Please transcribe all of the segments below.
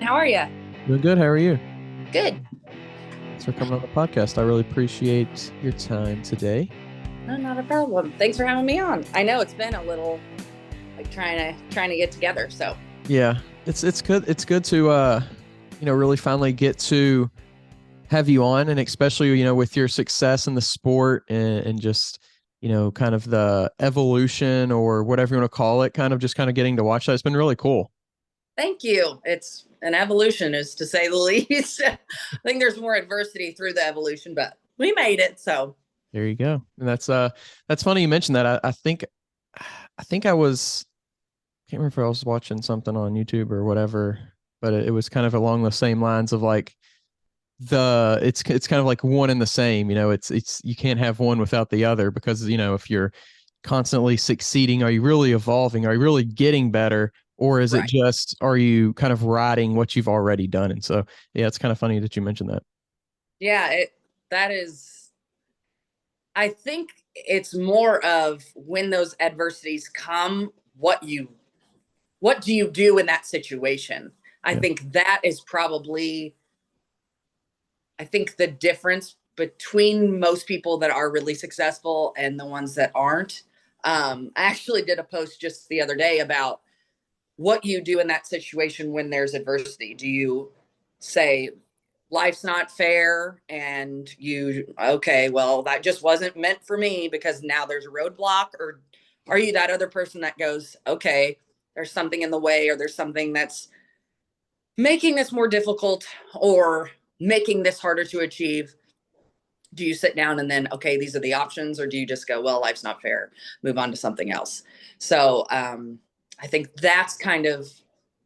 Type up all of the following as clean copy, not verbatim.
How are you? Doing good. How are you? Good. Thanks for coming on the podcast. I really appreciate your time today. No, not a problem. Thanks for having me on. I know it's been a little like trying to get together. So Yeah, it's good. It's good to really finally get to have you on, and especially with your success in the sport and just kind of the evolution or whatever you want to call it, kind of getting to watch that. It's been really cool. thank you. It's an evolution, is to say the least. I think there's more adversity through the evolution, but we made it. So There you go. And that's funny you mentioned that. I think can't remember if I was watching something on YouTube or whatever, but it was kind of along the same lines of like it's kind of like one and the same. It's you can't have one without the other because if you're constantly succeeding, are you really evolving? Are you really getting better? Or is it right. just are you kind of riding what you've already done? And so yeah, it's kind of funny that you mentioned that. Yeah, that is I think it's more of when those adversities come, what do you do in that situation? I Yeah. think that is probably I think the difference between most people that are really successful and the ones that aren't. I actually did a post just the other day about what you do in that situation when there's adversity. Do you say, life's not fair, and okay, well, that just wasn't meant for me because now there's a roadblock? Or are you that other person that goes, okay, there's something in the way, or there's something that's making this more difficult or making this harder to achieve? Do you sit down and then, okay, these are the options, or do you just go, well, life's not fair, move on to something else? So I think that's kind of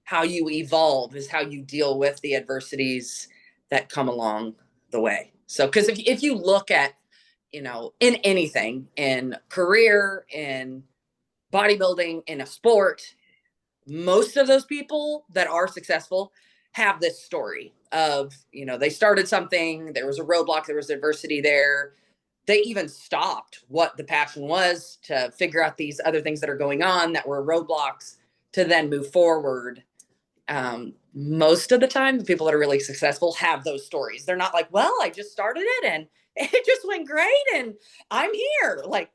how you evolve, is how you deal with the adversities that come along the way. So because if you look at, in anything, in career, in bodybuilding, in a sport, most of those people that are successful have this story of, they started something, there was a roadblock, there was adversity there. They even stopped what the passion was to figure out these other things that are going on that were roadblocks to then move forward. Most of the time, the people that are really successful have those stories. They're not like, well, I just started it and it just went great and I'm here. Like,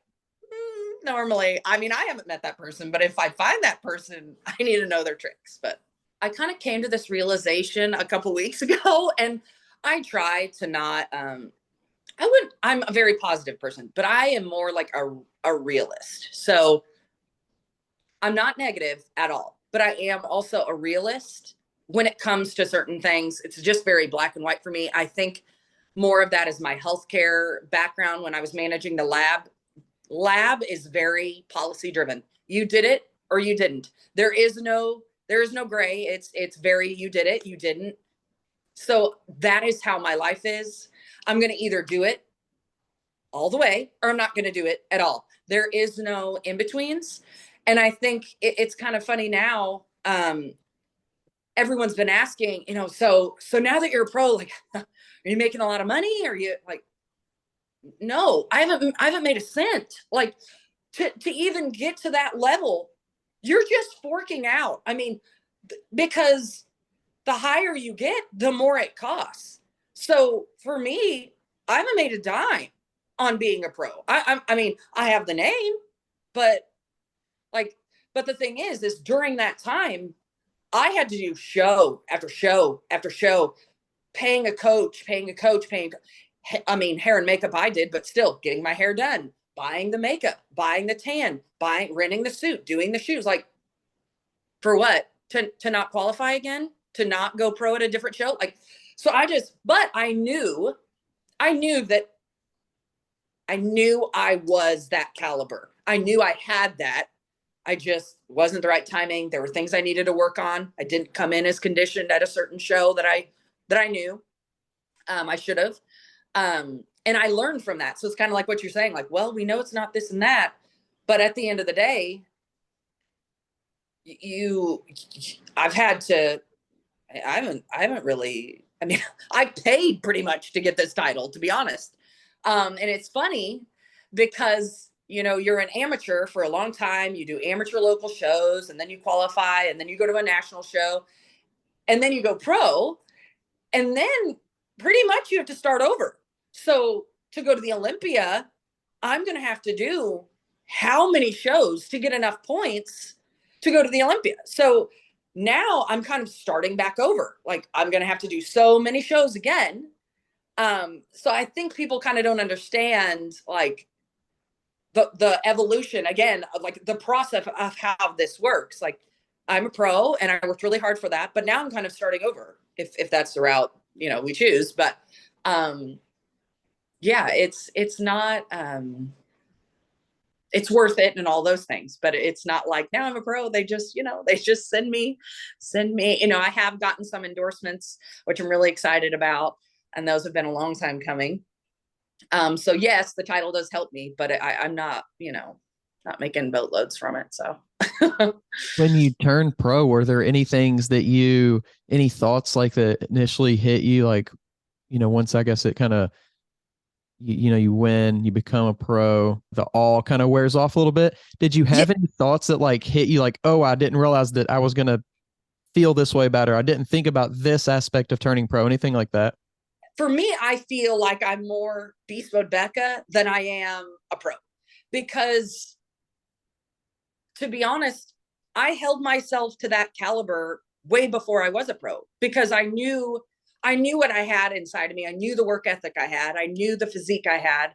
normally, I mean, I haven't met that person, but if I find that person, I need to know their tricks. But I kind of came to this realization a couple weeks ago, and I try to not. I'm a very positive person, but I am more like a realist. So I'm not negative at all, but I am also a realist when it comes to certain things. It's just very black and white for me. I think more of that is my healthcare background. When I was managing the lab is very policy driven. You did it or you didn't. There is no gray. It's very, you did it, you didn't. So that is how my life is. I'm going to either do it all the way or I'm not going to do it at all. There is no in betweens. And I think it's kind of funny now. Everyone's been asking, so now that you're a pro, like, are you making a lot of money? Are you like, no, I haven't made a cent. Like, to even get to that level, you're just forking out. I mean, because the higher you get, the more it costs. So for me, I haven't made a dime on being a pro. I mean, I have the name, but like, but the thing is during that time, I had to do show after show after show, paying a coach, paying a coach, paying. I mean, hair and makeup I did, but still getting my hair done, buying the makeup, buying the tan, renting the suit, doing the shoes. Like, for what? To not qualify again? To not go pro at a different show? Like, so but I knew I was that caliber. I knew I had that. I just wasn't the right timing. There were things I needed to work on. I didn't come in as conditioned at a certain show that I knew I should have. And I learned from that. So it's kind of like what you're saying, like, well, we know it's not this and that, but at the end of the day, you, I've had to, I haven't really, I mean, I paid pretty much to get this title, to be honest. And it's funny because, you're an amateur for a long time. You do amateur local shows and then you qualify and then you go to a national show. and then you go pro, and then pretty much you have to start over. So to go to the Olympia, I'm going to have to do how many shows to get enough points to go to the Olympia. So now I'm kind of starting back over. Like, I'm going to have to do so many shows again. So I think people kind of don't understand, like, the evolution again, like the process of how this works. Like, I'm a pro and I worked really hard for that, but now I'm kind of starting over if that's the route, you know, we choose. But yeah, it's not it's worth it and all those things, but it's not like now I'm a pro. They just, you know, they just send me, you know, I have gotten some endorsements, which I'm really excited about. And those have been a long time coming. So yes, the title does help me, but I'm not, you know, not making boatloads from it. So When you turned pro, were there any things that any thoughts like that initially hit you? Like, you know, once I guess it kind of, you know, you win, you become a pro, the all kind of wears off a little bit. Did you yeah, have any thoughts that like hit you like, oh, I didn't realize that I was going to feel this way about her. I didn't think about this aspect of turning pro, anything like that? for me, I feel like I'm more beast mode Becca than I am a pro, because to be honest, I held myself to that caliber way before I was a pro, because I knew what I had inside of me. I knew the work ethic I had. I knew the physique I had.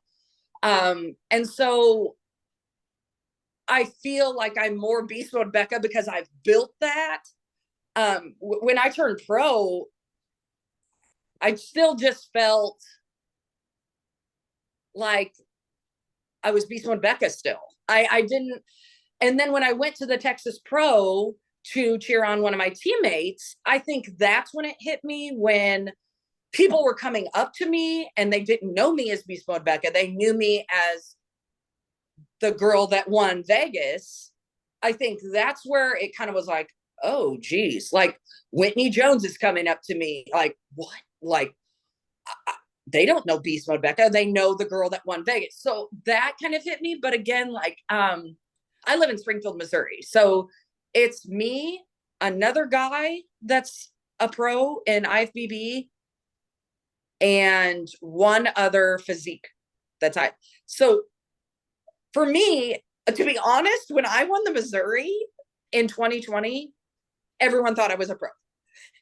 And so I feel like I'm more beast mode Becca because I've built that. When I turned pro, I still just felt like I was beast mode Becca still. I didn't. And then when I went to the Texas Pro to cheer on one of my teammates, I think that's when it hit me, when people were coming up to me and they didn't know me as beast mode Becca. They knew me as the girl that won Vegas. I think that's where it kind of was like, oh, geez, like Whitney Jones is coming up to me. Like, what? Like, they don't know beast mode Becca. They know the girl that won Vegas. So that kind of hit me. But again, like, I live in Springfield, Missouri. So it's me, another guy that's a pro in IFBB, and one other physique that's I. So for me, to be honest, when I won the Missouri in 2020, everyone thought I was a pro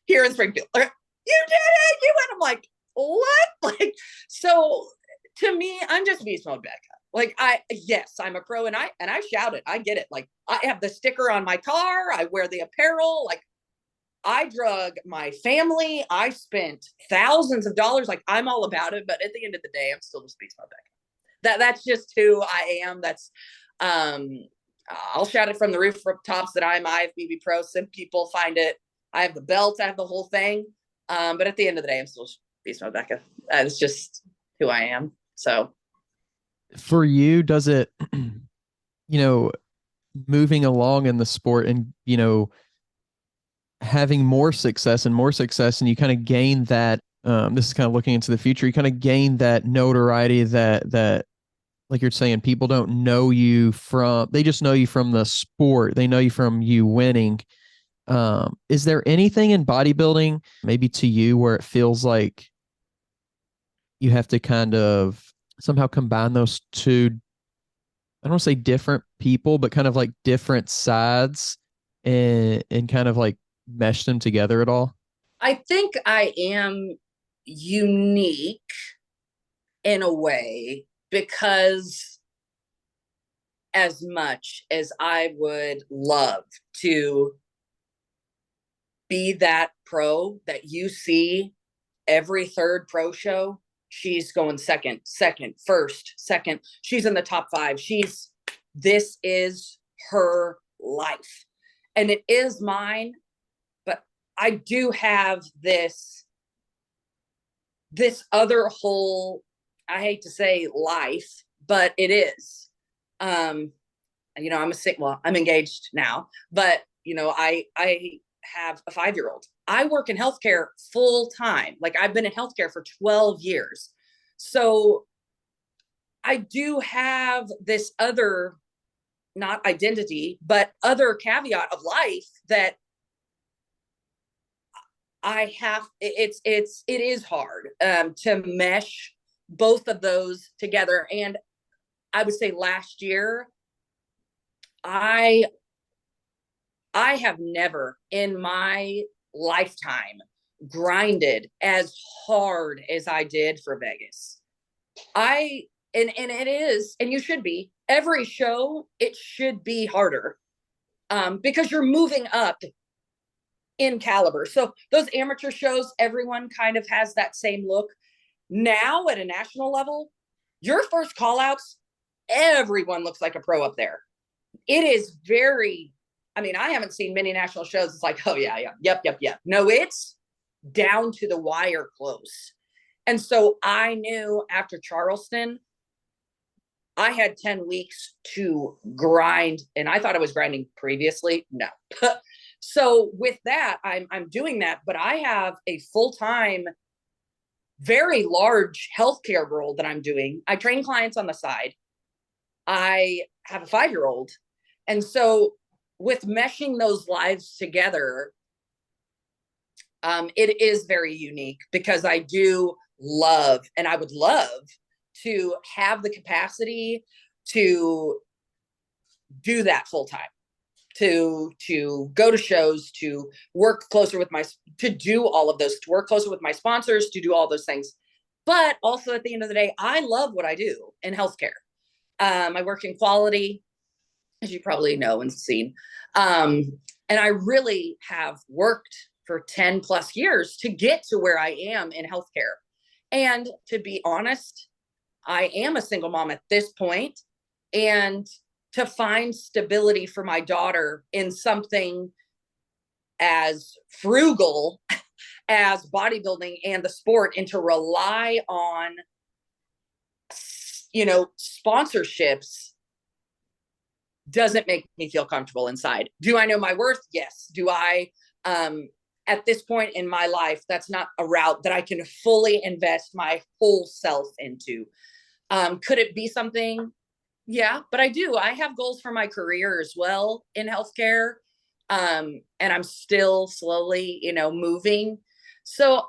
here in Springfield. Like, you did it, you went. I'm like, what? Like, so to me, I'm just beast mode Becca. Like, yes, I'm a pro, and I shout it. I get it. Like, I have the sticker on my car. I wear the apparel. Like, I drug my family. I spent thousands of dollars. Like, I'm all about it. But at the end of the day, I'm still just beast mode Becca. That's just who I am. That's I'll shout it from the rooftops that I'm IFBB pro. Some people find it. I have the belt. I have the whole thing. But at the end of the day, I'm still beast mode Becca. It's just who I am. So For you, does it, you know, moving along in the sport and, you know, having more success and you kind of gain that, this is kind of looking into the future, you kind of gain that notoriety that like you're saying, people don't know you from, they just know you from the sport. They know you from you winning. Is there anything in bodybuilding, maybe to you, where it feels like you have to kind of somehow combine those two, I don't want to say different people, but kind of like different sides, and kind of like mesh them together at all? I think I am unique in a way, because as much as I would love to be that pro that you see every third pro show, she's going second, first, second. She's in the top 5. This is her life. And it is mine, but I do have this other whole, I hate to say life, but it is. You know, I'm engaged now, but you know, I have a 5-year-old. I work in healthcare full time. Like, I've been in healthcare for 12 years. So I do have this other, not identity, but other caveat of life that it is hard to mesh both of those together. And I would say last year, I have never in my lifetime grinded as hard as I did for Vegas. And it is, and you should be, every show, it should be harder because you're moving up in caliber. So those amateur shows, everyone kind of has that same look. Now at a national level, your first call outs, everyone looks like a pro up there. It is very, I mean, I haven't seen many national shows. It's like, oh yeah, yep. No, it's down to the wire close. And so I knew after Charleston, I had 10 weeks to grind, and I thought I was grinding previously. No. So with that, I'm doing that, but I have a full-time, very large healthcare role that I'm doing. I train clients on the side. I have a 5-year-old. And so with meshing those lives together, it is very unique because I do love, and I would love to have the capacity to do that full time, to go to shows, to work closer with to do all of those, to work closer with my sponsors, to do all those things. But also at the end of the day, I love what I do in healthcare. I work in quality, as you probably know and seen. And I really have worked for 10 plus years to get to where I am in healthcare. And to be honest, I am a single mom at this point, and to find stability for my daughter in something as frugal as bodybuilding and the sport, and to rely on, sponsorships doesn't make me feel comfortable inside. Do I know my worth? Yes. Do I, at this point in my life, that's not a route that I can fully invest my whole self into. Could it be something? Yeah, but I do. I have goals for my career as well in healthcare. And I'm still slowly, moving. So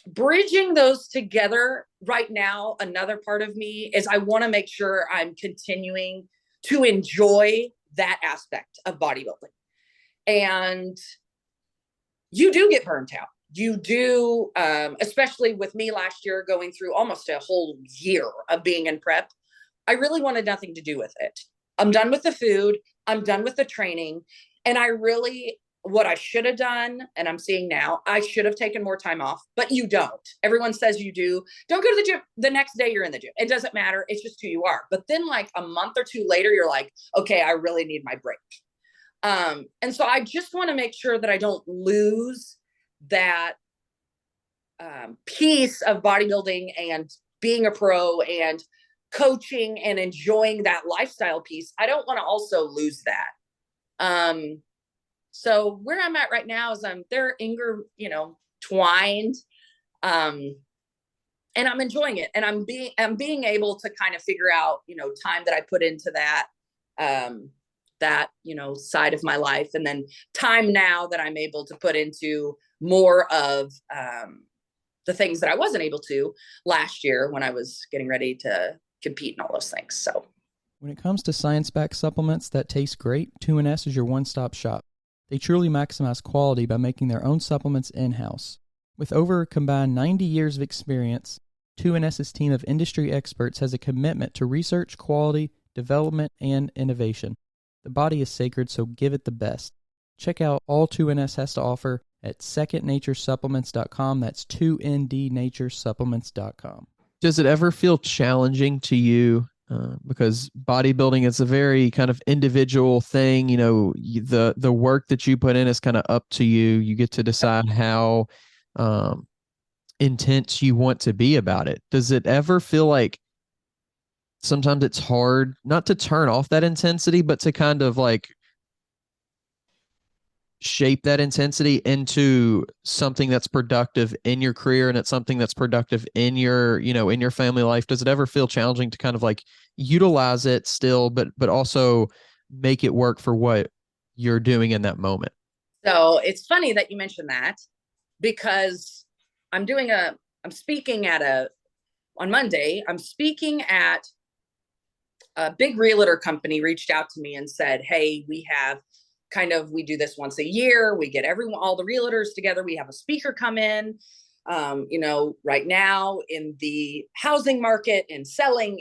bridging those together right now, another part of me is I want to make sure I'm continuing to enjoy that aspect of bodybuilding. And you do get burnt out. You do, especially with me last year, going through almost a whole year of being in prep. I really wanted nothing to do with it. I'm done with the food. I'm done with the training. And what I should have done, and I'm seeing now, I should have taken more time off, but you don't. Everyone says you do. Don't go to the gym. The next day you're in the gym. It doesn't matter. It's just who you are. But then like a month or two later, you're like, okay, I really need my break. And so I just want to make sure that I don't lose that piece of bodybuilding and being a pro and coaching and enjoying that lifestyle piece. I don't want to also lose that. So where I'm at right now is they're twined, and I'm enjoying it. And I'm being able to kind of figure out, time that I put into that, side of my life. And then time now that I'm able to put into more of, the things that I wasn't able to last year when I was getting ready to compete and all those things. So when it comes to science-backed supplements that taste great, 2NS is your one-stop shop. They truly maximize quality by making their own supplements in-house. With over a combined 90 years of experience, 2NS's team of industry experts has a commitment to research, quality, development, and innovation. The body is sacred, so give it the best. Check out all 2NS has to offer at secondnaturesupplements.com. That's 2ndnaturesupplements.com. Does it ever feel challenging to you? Because bodybuilding is a very kind of individual thing. The work that you put in is kind of up to you. You get to decide how intense you want to be about it. Does it ever feel like sometimes it's hard not to turn off that intensity, but to kind of like shape that intensity into something that's productive in your career, and it's something that's productive in your, in your family life? Does it ever feel challenging to kind of like utilize it still, but also make it work for what you're doing in that moment? So it's funny that you mentioned that, because I'm speaking on Monday, I'm speaking at a big realtor company reached out to me and said, hey, we do this once a year. We get all the realtors together. We have a speaker come in. Right now in the housing market and selling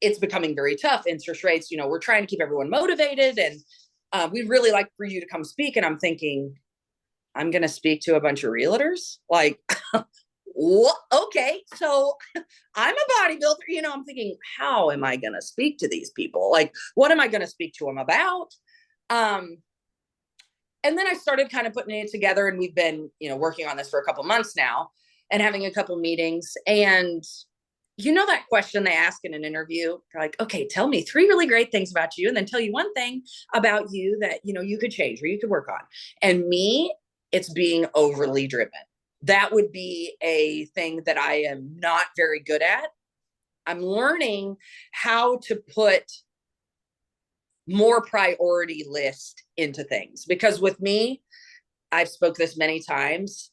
it's becoming very tough. Interest rates, we're trying to keep everyone motivated, and we'd really like for you to come speak. And I'm thinking, I'm going to speak to a bunch of realtors? Like, okay, so I'm a bodybuilder. I'm thinking, how am I going to speak to these people? Like, what am I going to speak to them about? And then I started kind of putting it together, and we've been, working on this for a couple months now and having a couple meetings. And that question they ask in an interview, they're like, okay, tell me 3 really great things about you, and then tell you 1 thing about you that, you could change or you could work on. And me, it's being overly driven. That would be a thing that I am not very good at. I'm learning how to put more priority list into things, because with me, I've spoke this many times.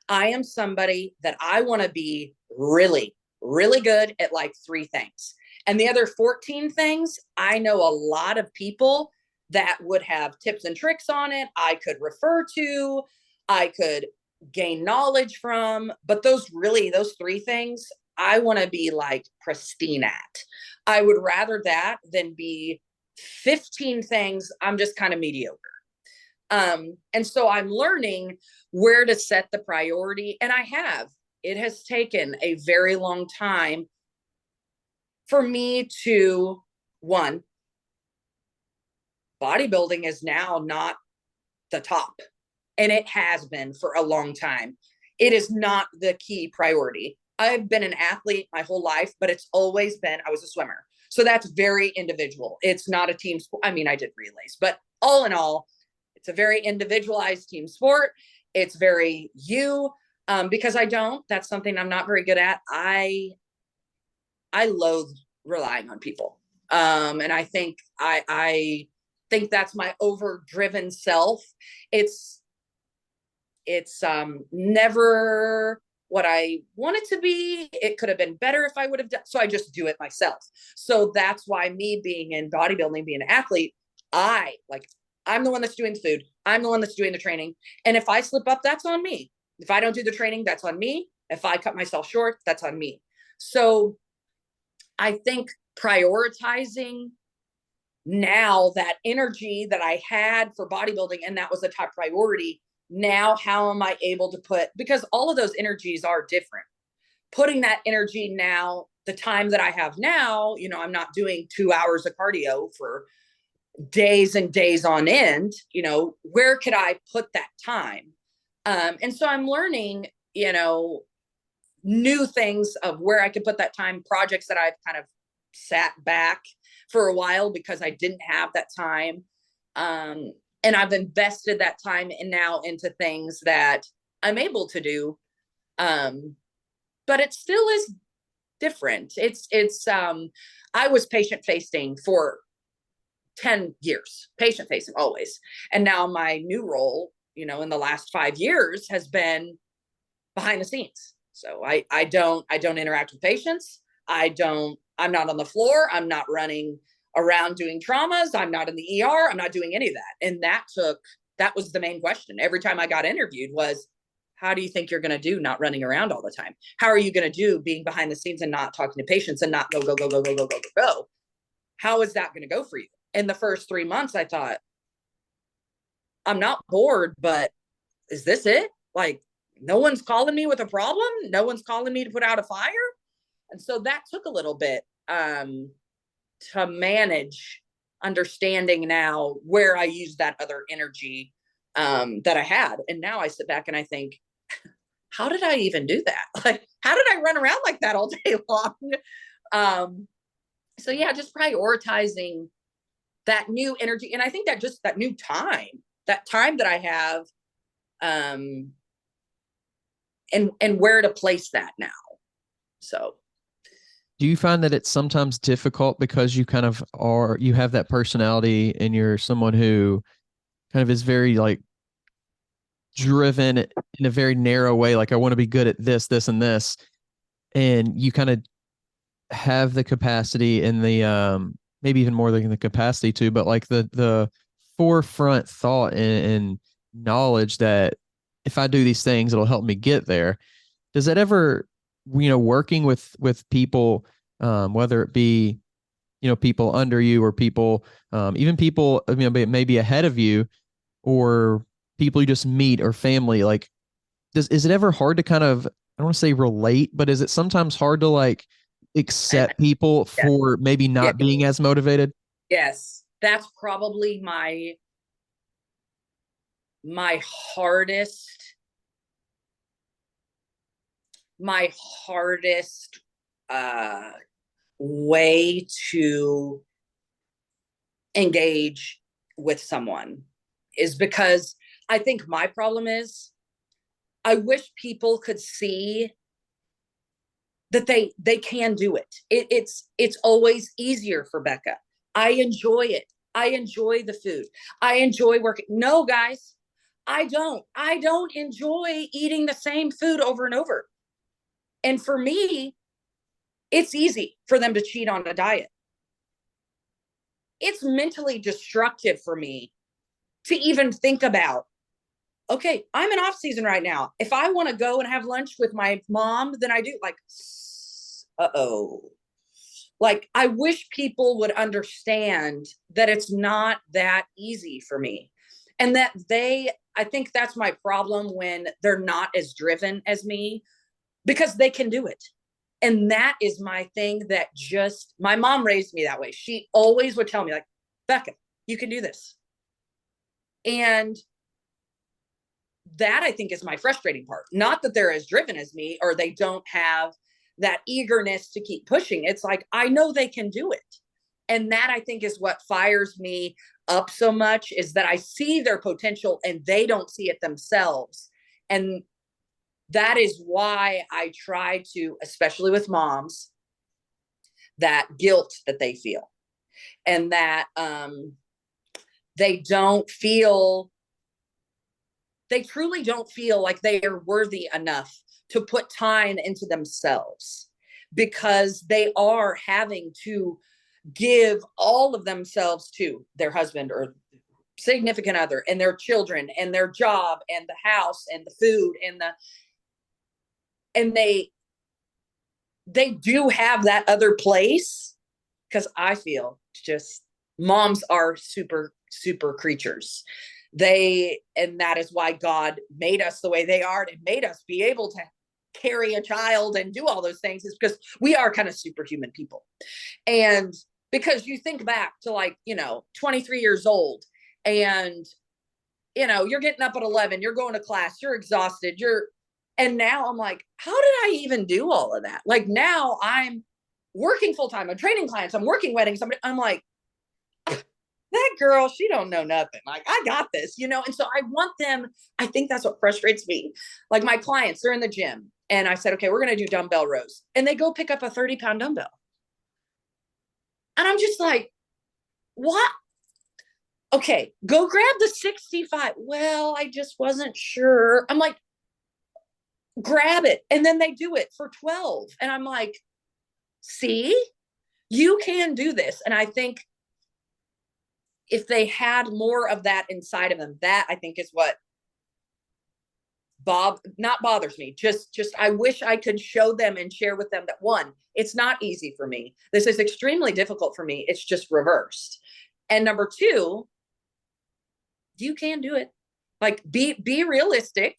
I am somebody that I want to be really, really good at like 3 things. And the other 14 things, I know a lot of people that would have tips and tricks on it. I could refer to, I could gain knowledge from, but those 3 things, I want to be like pristine at. I would rather that than be 15 things I'm just kind of mediocre. And so I'm learning where to set the priority. And it has taken a very long time for me to, one, bodybuilding is now not the top. And it has been for a long time. It is not the key priority. I've been an athlete my whole life, but it's always been, I was a swimmer. So that's very individual. It's not a team sport. I mean, I did relays, but all in all, it's a very individualized team sport. It's very because that's something I'm not very good at. I loathe relying on people. And I think I think that's my overdriven self. It's never what I want it to be. It could have been better if I would have done. So I just do it myself. So that's why me being in bodybuilding, being an athlete, I'm the one that's doing the food. I'm the one that's doing the training. And if I slip up, that's on me. If I don't do the training, that's on me. If I cut myself short, that's on me. So I think prioritizing now that energy that I had for bodybuilding, and that was a top priority. Now, how am I able to because all of those energies are different. Putting that energy now, the time that I have now, I'm not doing 2 hours of cardio for days and days on end, where could I put that time? And so I'm learning, new things of where I could put that time, projects that I've kind of sat back for a while because I didn't have that time. And I've invested that time into things that I'm able to do. But it still is different. I was patient facing for 10 years, patient facing always. And now my new role, in the last 5 years has been behind the scenes. So I don't interact with patients. I'm not on the floor. I'm not running around doing traumas. I'm not in the ER. I'm not doing any of that. And that was the main question. Every time I got interviewed was, how do you think you're going to do not running around all the time? How are you going to do being behind the scenes and not talking to patients and not go? How is that going to go for you? In the first 3 months, I thought, I'm not bored, but is this it? Like, no one's calling me with a problem. No one's calling me to put out a fire. And so that took a little bit to manage, understanding now where I use that other energy that I had. And now I sit back and I think, how did I even do that? Like, how did I run around like that all day long? So yeah, just prioritizing that new energy. And I think that just that new time, that time that I have, and where to place that now. So do you find that it's sometimes difficult because you you have that personality and you're someone who kind of is very like driven in a very narrow way. Like I want to be good at this, this, and this. And you kind of have the capacity and the, maybe even more than the capacity to, but like the forefront thought and knowledge that if I do these things, it'll help me get there. Does that ever, working with people, whether it be, people under you or people, even people, maybe ahead of you or people you just meet or family, like, is it ever hard to kind of, I don't want to say relate, but is it sometimes hard to like accept people for maybe not being as motivated? Yes. That's probably my hardest way to engage with someone, is because I think my problem is I wish people could see that they can do it. It's always easier for Becca. I enjoy it. I enjoy the food. I enjoy working. No, guys, I don't enjoy eating the same food over and over. And for me, it's easy for them to cheat on a diet. It's mentally destructive for me to even think about, okay, I'm in off season right now. If I want to go and have lunch with my mom, then I do. Like, like, I wish people would understand that it's not that easy for me. And that I think that's my problem when they're not as driven as me, because they can do it. And that is my thing that just, my mom raised me that way. She always would tell me, like, Becca, you can do this. And that, I think, is my frustrating part. Not that they're as driven as me or they don't have that eagerness to keep pushing. It's like, I know they can do it. And that, I think, is what fires me up so much, is that I see their potential and they don't see it themselves. And that is why I try to, especially with moms, that guilt that they feel, and that they truly don't feel like they are worthy enough to put time into themselves, because they are having to give all of themselves to their husband or significant other and their children and their job and the house and the food and they do have that other place, because I feel just moms are super creatures. And that is why God made us the way they are, and made us be able to carry a child and do all those things, is because we are kind of superhuman people. And because you think back to, like, 23 years old, and you're getting up at 11, you're going to class, you're exhausted, and now I'm like, how did I even do all of that? Like, now I'm working full time, I'm training clients, I'm working weddings, I'm like, that girl, she don't know nothing. Like, I got this, And so I want them, I think that's what frustrates me. Like, my clients, they're in the gym, and I said, okay, we're going to do dumbbell rows. And they go pick up a 30-pound dumbbell. And I'm just like, what? Okay, go grab the 65. Well, I just wasn't sure. I'm like, grab it. And then they do it for 12. And I'm like, see, you can do this. And I think if they had more of that inside of them, that, I think, is what not bothers me. Just I wish I could show them and share with them that, one, it's not easy for me. This is extremely difficult for me. It's just reversed. And number two, you can do it. Like, be realistic,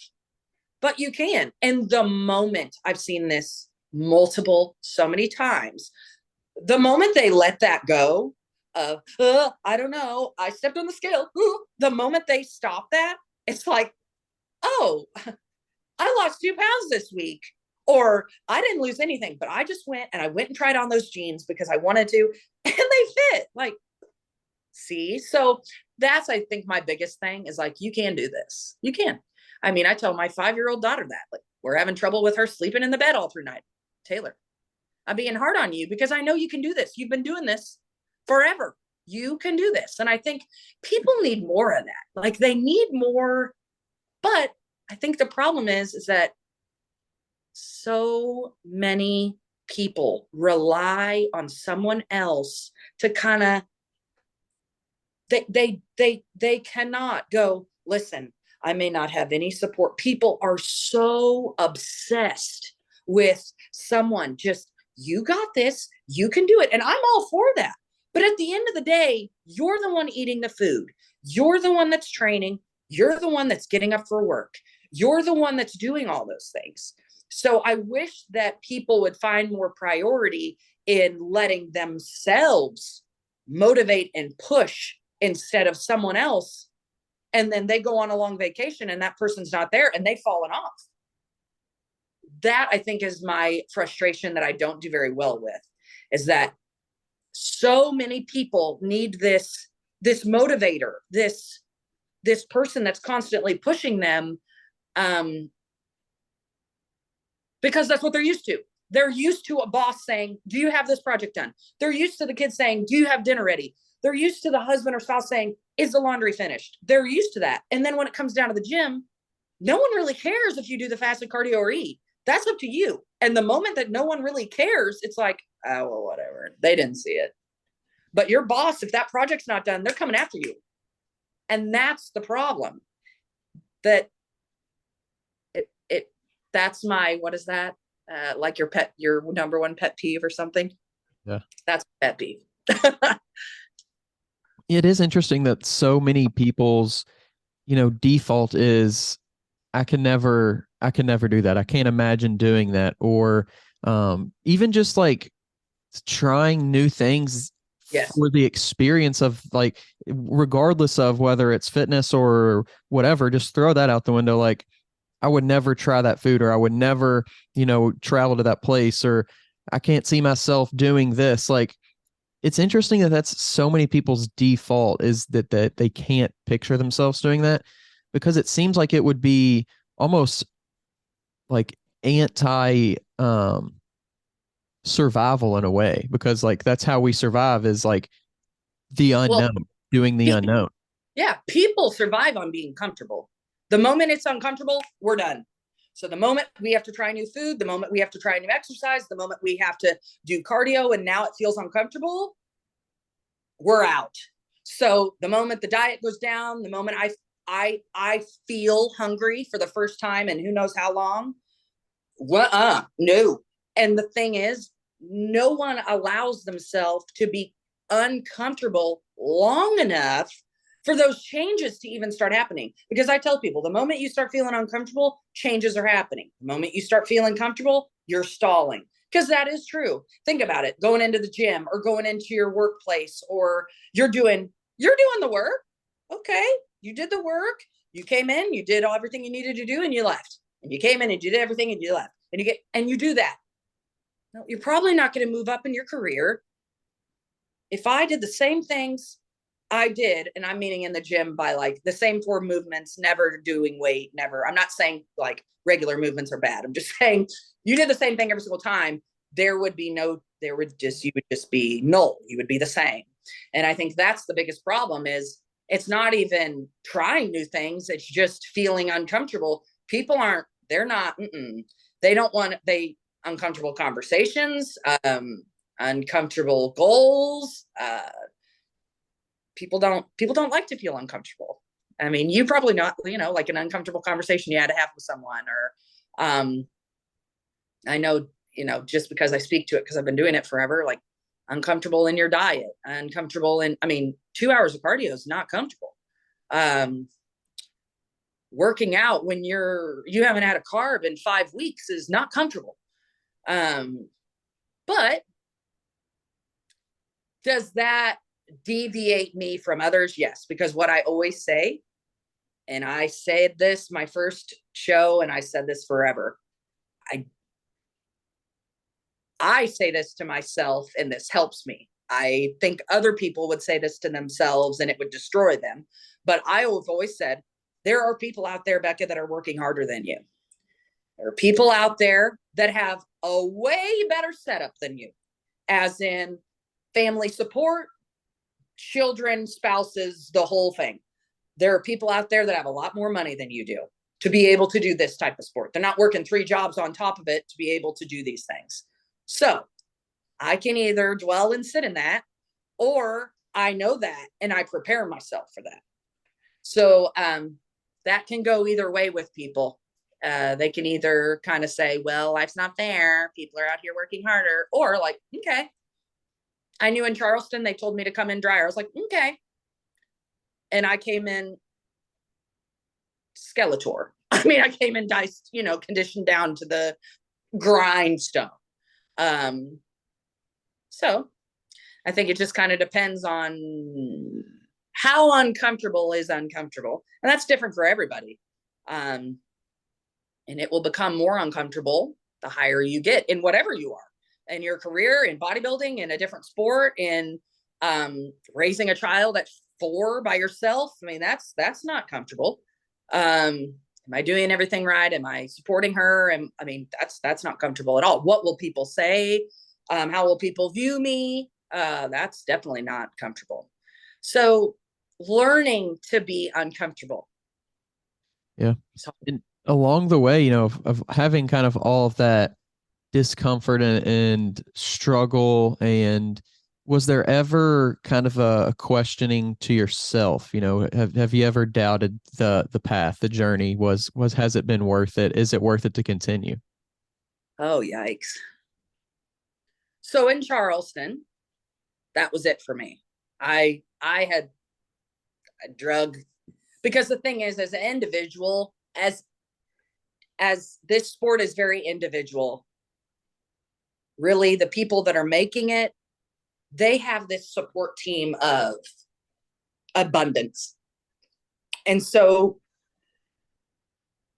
but you can. And the moment, I've seen this so many times, the moment they let that go of, I don't know, I stepped on the scale. The moment they stop that, it's like, oh, I lost 2 pounds this week, or I didn't lose anything, but I just went and tried on those jeans because I wanted to, and they fit. Like, see? So that's, I think, my biggest thing is, like, you can do this. You can. I mean, I tell my 5-year-old daughter that, like, we're having trouble with her sleeping in the bed all through night. Taylor, I'm being hard on you because I know you can do this. You've been doing this forever. You can do this. And I think people need more of that. Like, they need more, but I think the problem is that so many people rely on someone else to kind of, they cannot go, listen, I may not have any support. People are so obsessed with someone just, you got this, you can do it. And I'm all for that. But at the end of the day, you're the one eating the food. You're the one that's training. You're the one that's getting up for work. You're the one that's doing all those things. So I wish that people would find more priority in letting themselves motivate and push instead of someone else. And then they go on a long vacation and that person's not there and they've fallen off. That, I think, is my frustration that I don't do very well with, is that so many people need this motivator, this person that's constantly pushing them, because that's what they're used to. They're used to a boss saying, do you have this project done? They're used to the kids saying, do you have dinner ready? They're used to the husband or spouse saying, is the laundry finished? They're used to that. And then when it comes down to the gym, no one really cares if you do the fasted cardio or eat. That's up to you. And the moment that no one really cares, it's like, oh, well, whatever. They didn't see it. But your boss, if that project's not done, they're coming after you. And that's the problem. That that's my, what is that? Like your number one pet peeve or something? Yeah. That's pet peeve. It is interesting that so many people's, default is, I can never do that. I can't imagine doing that. Or even just like trying new things Yes. for the experience of, like, regardless of whether it's fitness or whatever, just throw that out the window. Like, I would never try that food, or I would never, travel to that place, or I can't see myself doing this. Like, it's interesting that that's so many people's default, is that they can't picture themselves doing that, because it seems like it would be almost like anti survival in a way, because like that's how we survive, is like the unknown, doing the unknown. Yeah, people survive on being comfortable. The moment it's uncomfortable, we're done. So the moment we have to try new food, the moment we have to try new exercise, the moment we have to do cardio and now it feels uncomfortable, we're out. So the moment the diet goes down, the moment I feel hungry for the first time and who knows how long, no. And the thing is, no one allows themselves to be uncomfortable long enough for those changes to even start happening. Because I tell people, the moment you start feeling uncomfortable, changes are happening. The moment you start feeling comfortable, you're stalling. Because that is true. Think about it. Going into the gym or going into your workplace, or you're doing the work. Okay, you did the work. You came in, you did everything you needed to do, and you left. And you came in and you did everything and you left. And you do that. No, you're probably not going to move up in your career. If I did the same things I did, and I'm meaning in the gym by like the same 4 movements, never doing weight, never. I'm not saying like regular movements are bad. I'm just saying you did the same thing every single time. You would just be null. You would be the same. And I think that's the biggest problem, is it's not even trying new things. It's just feeling uncomfortable. People uncomfortable conversations, uncomfortable goals. People don't like to feel uncomfortable. I mean, you probably not, like an uncomfortable conversation you had to have with someone, or I know, just because I speak to it, because I've been doing it forever, like uncomfortable in your diet, uncomfortable in, 2 hours of cardio is not comfortable. Working out when you haven't had a carb in 5 weeks is not comfortable. But does that deviate me from others? Yes, because what I always say, and I said this my first show, and I said this forever, I say this to myself, and this helps me. I think other people would say this to themselves and it would destroy them. But I have always said, there are people out there, Becca, that are working harder than you. There are people out there that have a way better setup than you, as in family support, children, spouses, the whole thing. There are people out there that have a lot more money than you do. to be able to do this type of sport. They're not working 3 jobs on top of it to be able to do these things. So I can either dwell and sit in that, or I know that and I prepare myself for that. So that can go either way with people. They can either kind of say, well, life's not fair. People are out here working harder. Or like, okay. I knew in Charleston, they told me to come in drier. I was like, okay. And I came in Skeletor. I mean, I came in diced, conditioned down to the grindstone. So I think it just kind of depends on how uncomfortable is uncomfortable. And that's different for everybody. And it will become more uncomfortable the higher you get in whatever you are, in your career, in bodybuilding, in a different sport, in raising a child at 4 by yourself. I mean, that's not comfortable. Am I doing everything right? Am I supporting her? And I mean, that's not comfortable at all. What will people say? How will people view me? That's definitely not comfortable. So learning to be uncomfortable. Yeah. And along the way, of having kind of all of that discomfort and struggle, and was there ever kind of a questioning to yourself? Have you ever doubted the path, the journey? Has it been worth it? Is it worth it to continue? Oh, yikes. So in Charleston, that was it for me. I had a drug, because the thing is, as an individual, as this sport is very individual, really the people that are making it, they have this support team of abundance. And so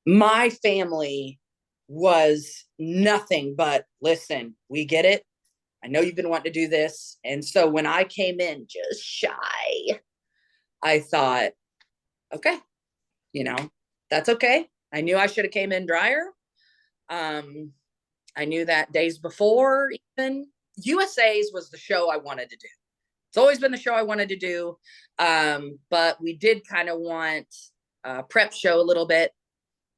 my family was nothing but, listen, we get it. I know you've been wanting to do this. And so when I came in just shy, I thought, okay, that's okay. I knew I should have came in drier. I knew that days before, even USA's was the show I wanted to do. It's always been the show I wanted to do. But we did kind of want a prep show a little bit.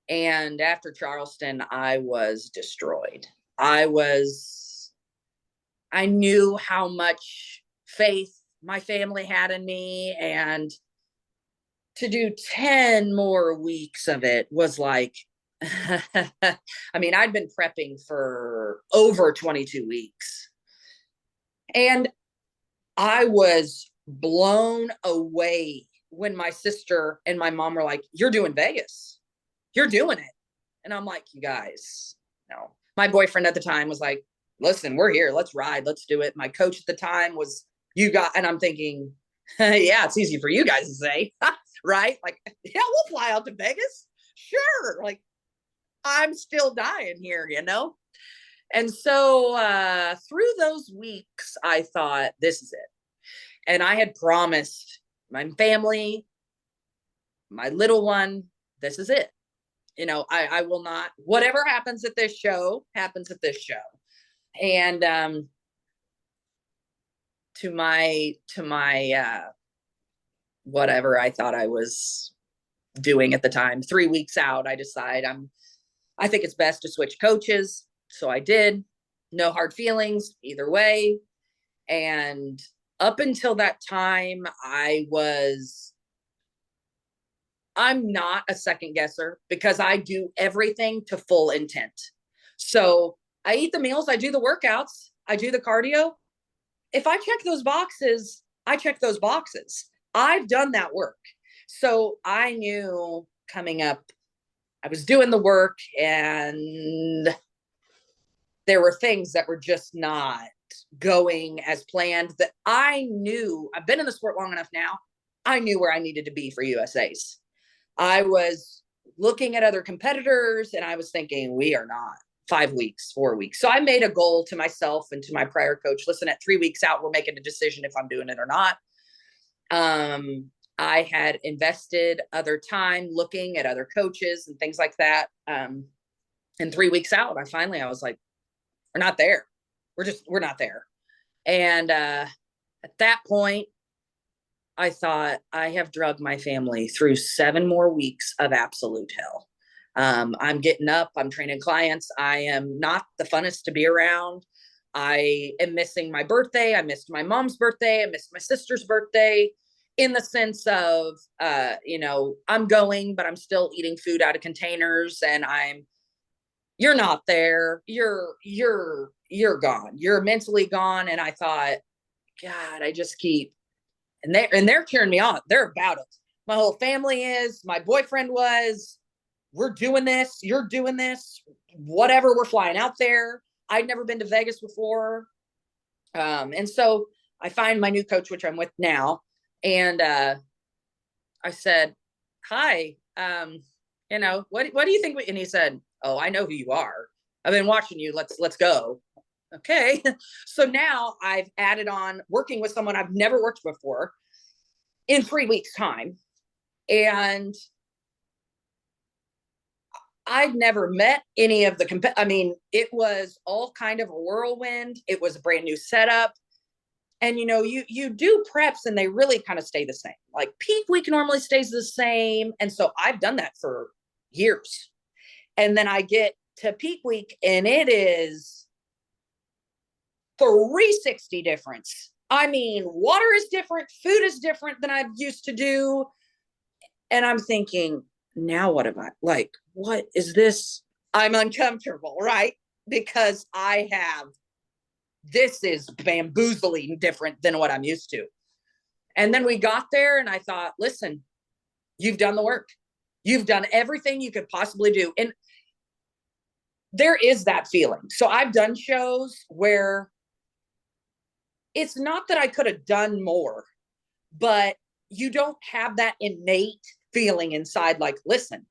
And after Charleston, I was destroyed. I knew how much faith my family had in me, and to do 10 more weeks of it was like, I mean, I'd been prepping for over 22 weeks. And I was blown away when my sister and my mom were like, you're doing Vegas. You're doing it. And I'm like, you guys, no. My boyfriend at the time was like, listen, we're here. Let's ride. Let's do it. My coach at the time was, and I'm thinking, yeah, it's easy for you guys to say, right? Like, yeah, we'll fly out to Vegas. Sure. Like, I'm still dying here, And so through those weeks, I thought, this is it. And I had promised my family, my little one, this is it. I will not, whatever happens at this show, happens at this show. And to my whatever I thought I was doing at the time, 3 weeks out, I decide I think it's best to switch coaches. So I did. No hard feelings either way. And up until that time, I'm not a second guesser, because I do everything to full intent. So I eat the meals, I do the workouts, I do the cardio. If I check those boxes, I check those boxes. I've done that work. So I knew coming up, I was doing the work, and there were things that were just not going as planned, that I knew. I've been in the sport long enough now. I knew where I needed to be for USA's. I was looking at other competitors, and I was thinking, we are not 5 weeks, 4 weeks. So I made a goal to myself and to my prior coach. Listen, at 3 weeks out, we're making a decision if I'm doing it or not. I had invested other time looking at other coaches and things like that. And 3 weeks out, I was like, we're not there. We're not there. And at that point, I thought, I have drugged my family through 7 more weeks of absolute hell. I'm getting up, I'm training clients. I am not the funnest to be around. I am missing my birthday. I missed my mom's birthday. I missed my sister's birthday, in the sense of, I'm going, but I'm still eating food out of containers, and you're not there. You're gone. You're mentally gone. And I thought, God, I just keep, and they're cheering me on. They're about it. My whole family is, my boyfriend was, we're doing this. You're doing this, whatever. We're flying out there. I'd never been to Vegas before. And so I find my new coach, which I'm with now. And I said, hi, what do you think? And he said, oh, I know who you are. I've been watching you. Let's go. Okay. So now I've added on working with someone I've never worked before in 3 weeks time. And I'd never met any of the, it was all kind of a whirlwind. It was a brand new setup. And, you do preps and they really kind of stay the same. Like peak week normally stays the same. And so I've done that for years. And then I get to peak week and it is 360 difference. Water is different. Food is different than I've used to do. And I'm thinking, now what am I like? What is this? I'm uncomfortable, right? Because this is bamboozling different than what I'm used to. And then we got there and I thought, listen, you've done the work. You've done everything you could possibly do. And there is that feeling. So I've done shows where it's not that I could have done more, but you don't have that innate feeling inside. Like, listen,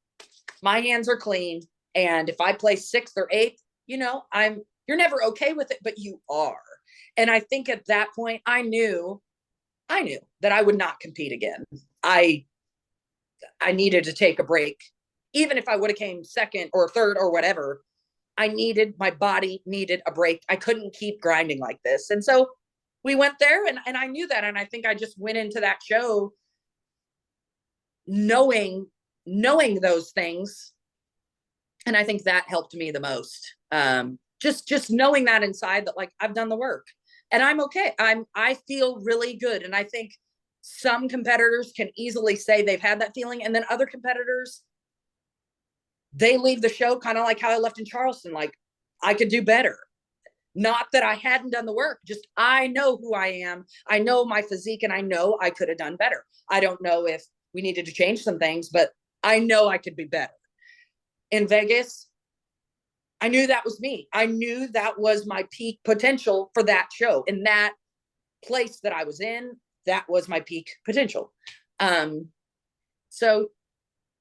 my hands are clean. And if I play 6th or 8th, you're never okay with it, but you are. And I think at that point, I knew that I would not compete again. I needed to take a break. Even if I would have came 2nd or 3rd or whatever, my body needed a break. I couldn't keep grinding like this. And so we went there and I knew that. And I think I just went into that show knowing those things. And I think that helped me the most. Just knowing that inside, that like I've done the work and I'm okay. I feel really good. And I think some competitors can easily say they've had that feeling. And then other competitors, they leave the show kind of like how I left in Charleston. Like I could do better. Not that I hadn't done the work, just I know who I am. I know my physique and I know I could have done better. I don't know if we needed to change some things, but I know I could be better. In Vegas, I knew that was me. I knew that was my peak potential for that show. In that place that I was in, that was my peak potential. So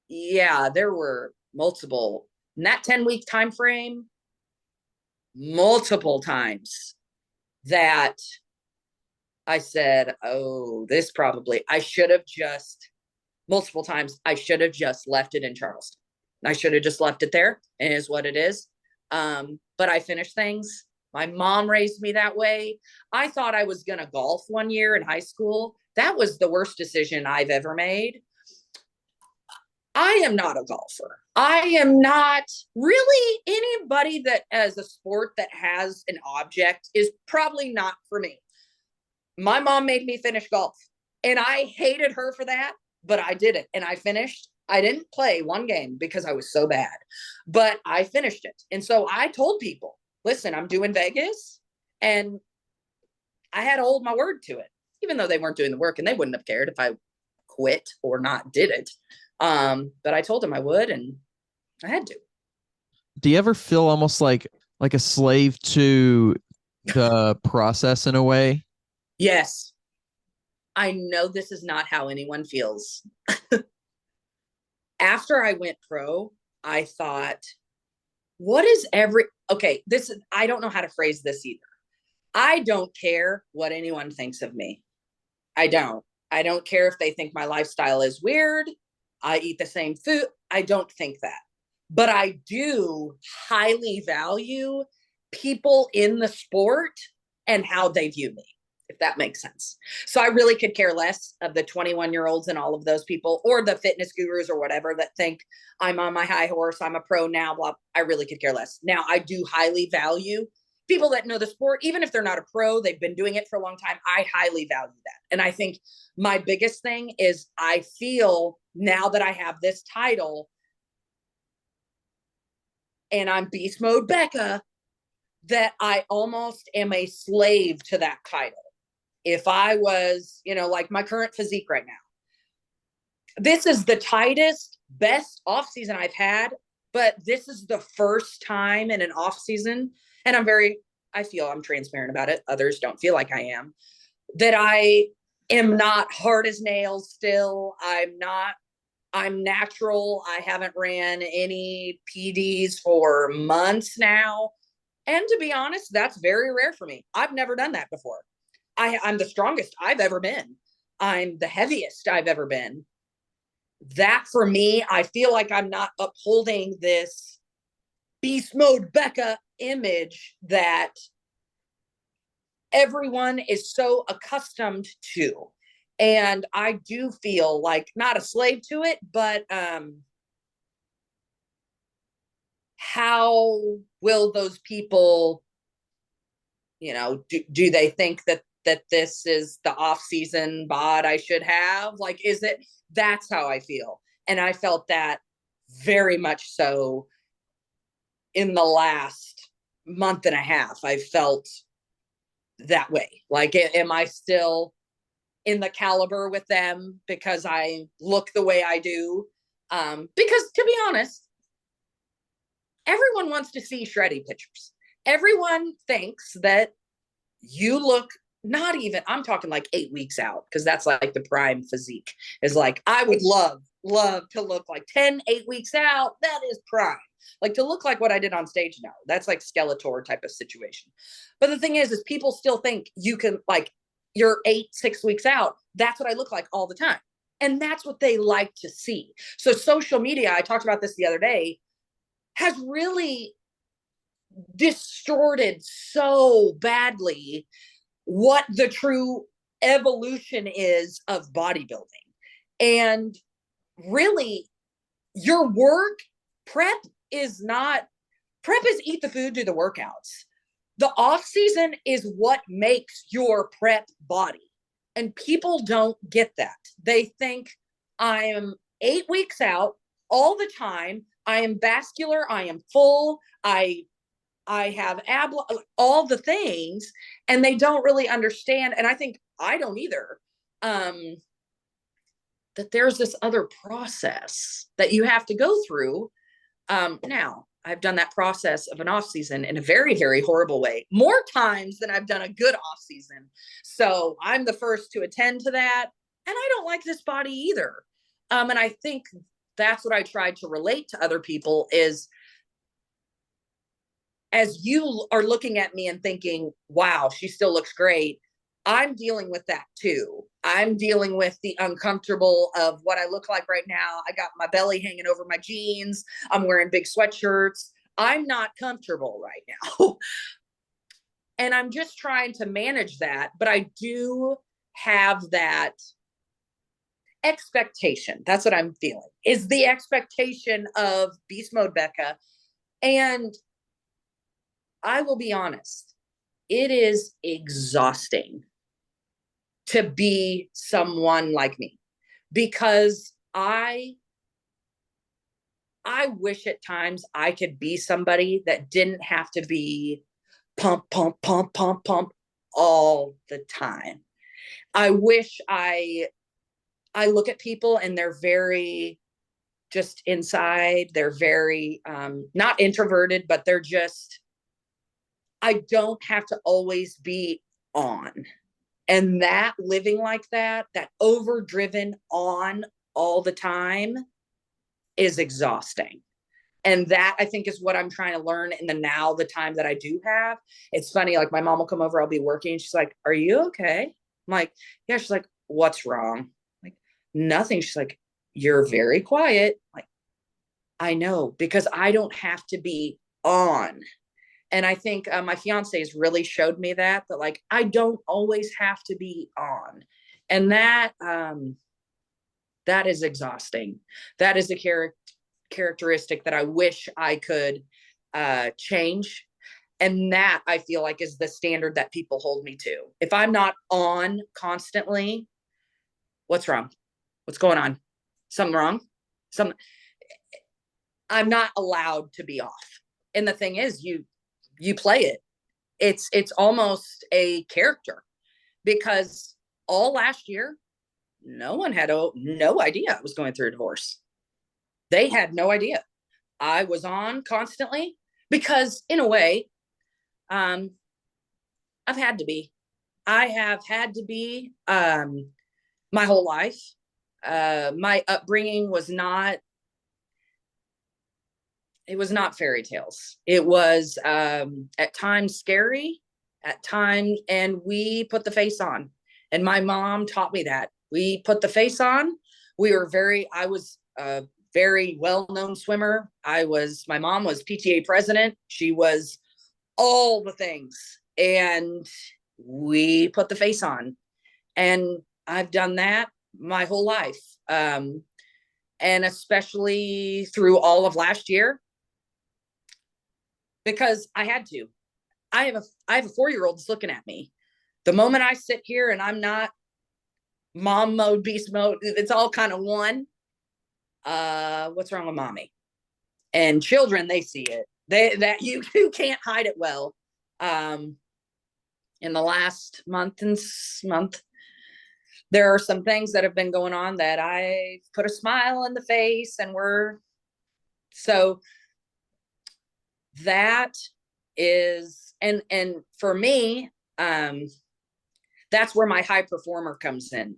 yeah, there were multiple, in that 10-week time frame, multiple times that I said, oh, I should have just left it in Charleston. I should have just left it there. It is what it is. But I finished things. My mom raised me that way. I thought I was going to golf one year in high school. That was the worst decision I've ever made. I am not a golfer. I am not really anybody that as a sport that has an object is probably not for me. My mom made me finish golf and I hated her for that, but I did it and I finished. I didn't play one game because I was so bad, but I finished it. And so I told people, listen, I'm doing Vegas, and I had to hold my word to it, even though they weren't doing the work and they wouldn't have cared if I quit or not did it. But I told them I would, and I had to. Do you ever feel almost like a slave to the process in a way? Yes. I know this is not how anyone feels. After I went pro, I thought, I don't know how to phrase this either. I don't care what anyone thinks of me. I don't care if they think my lifestyle is weird. I eat the same food. I don't think that. But I do highly value people in the sport and how they view me. if that makes sense. So I really could care less of the 21-year-olds and all of those people, or the fitness gurus or whatever that think I'm on my high horse, I'm a pro now, blah. I really could care less. Now, I do highly value people that know the sport, even if they're not a pro, they've been doing it for a long time. I highly value that. And I think my biggest thing is I feel now that I have this title and I'm Beast Mode Becca, that I almost am a slave to that title. If I was, like my current physique right now, this is the tightest, best off season I've had, but this is the first time in an off season, and I feel I'm transparent about it. Others don't feel like I am, that I am not hard as nails still. I'm natural. I haven't ran any PDs for months now. And to be honest, that's very rare for me. I've never done that before. I'm the strongest I've ever been. I'm the heaviest I've ever been. That for me, I feel like I'm not upholding this Beast Mode Becca image that everyone is so accustomed to. And I do feel like not a slave to it, but how will those people, do they think that this is the off-season bod I should have? Like, that's how I feel. And I felt that very much so in the last month and a half. I felt that way. Like, am I still in the caliber with them because I look the way I do? Because to be honest, everyone wants to see shreddy pictures. Everyone thinks that you look, not even, I'm talking like 8 weeks out, because that's like the prime physique, is like, I would love to look like 8 weeks out. That is prime. Like, to look like what I did on stage now, that's like Skeletor type of situation. But the thing is people still think you can, like, you're 6 weeks out. That's what I look like all the time. And that's what they like to see. So social media, I talked about this the other day, has really distorted so badly what the true evolution is of bodybuilding. And really, your prep is eat the food, do the workouts. The off season is what makes your prep body. And people don't get that. They think I am 8 weeks out all the time. I am vascular. I am full. I have all the things, and they don't really understand. And I think I don't either, that there's this other process that you have to go through. Now I've done that process of an off season in a very, very horrible way, more times than I've done a good off season. So I'm the first to attend to that. And I don't like this body either. And I think that's what I tried to relate to other people is, as you are looking at me and thinking, wow, she still looks great, I'm dealing with that too. I'm dealing with the uncomfortable of what I look like right now. I got my belly hanging over my jeans. I'm wearing big sweatshirts. I'm not comfortable right now. And I'm just trying to manage that. But I do have that expectation. That's what I'm feeling, is the expectation of Beast Mode Becca. And I will be honest, it is exhausting to be someone like me, because I wish at times I could be somebody that didn't have to be pump, pump, pump, pump, pump all the time. I wish I look at people and they're very just inside. They're very, not introverted, but they're just, I don't have to always be on. And that living like that overdriven on all the time is exhausting. And that, I think, is what I'm trying to learn in the time that I do have. It's funny, like my mom will come over, I'll be working. She's like, are you okay? I'm like, yeah. She's like, what's wrong? I'm like, nothing. She's like, you're very quiet. I'm like, I know, because I don't have to be on. And I think my fiance has really showed me that like, I don't always have to be on. And that is exhausting. That is a characteristic that I wish I could change. And that I feel like is the standard that people hold me to. If I'm not on constantly, what's wrong? What's going on? Something wrong? I'm not allowed to be off. And the thing is, you play it. It's almost a character, because all last year, no one had no idea I was going through a divorce. They had no idea. I was on constantly because, in a way, I've had to be. I have had to be my whole life. My upbringing was not. It was not fairy tales. It was at times scary, at times, and we put the face on. And my mom taught me that. We put the face on. I was a very well-known swimmer. My mom was PTA president. She was all the things. And we put the face on. And I've done that my whole life. And especially through all of last year, because I had to. I have a 4-year-old that's looking at me. The moment I sit here and I'm not mom mode, beast mode, it's all kind of one. What's wrong with mommy? And children, they see it. That you can't hide it well. In the last month, there are some things that have been going on that I put a smile in the face, and so that is, and for me, that's where my high performer comes in.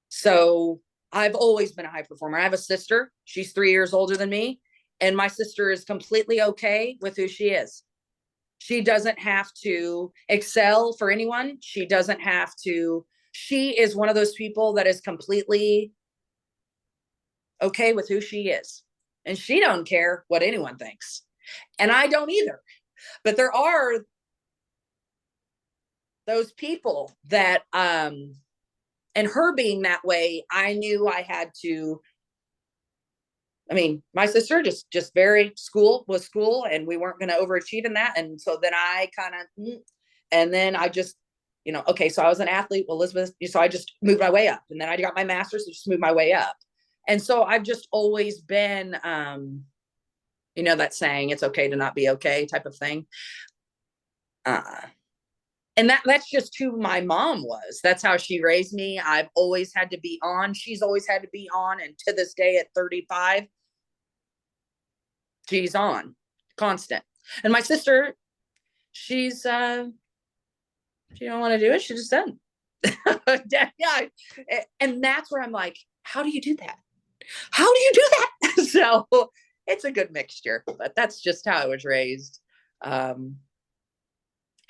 So I've always been a high performer. I have a sister. She's 3 years older than me. And my sister is completely okay with who she is. She doesn't have to excel for anyone. She is one of those people that is completely okay with who she is. And she don't care what anyone thinks. And I don't either. But there are those people that, and her being that way, I knew I had to. I mean, my sister just very school, and we weren't going to overachieve in that. And so then I and then I just, okay, so I was an athlete, Elizabeth, so I just moved my way up, and then I got my master's, so just moved my way up. And so I've just always been, that saying, it's okay to not be okay type of thing. And that's just who my mom was. That's how she raised me. I've always had to be on. She's always had to be on. And to this day at 35, she's on constant. And my sister, she's, she don't want to do it. She just doesn't. Yeah. And that's where I'm like, how do you do that? How do you do that? So it's a good mixture, but that's just how I was raised.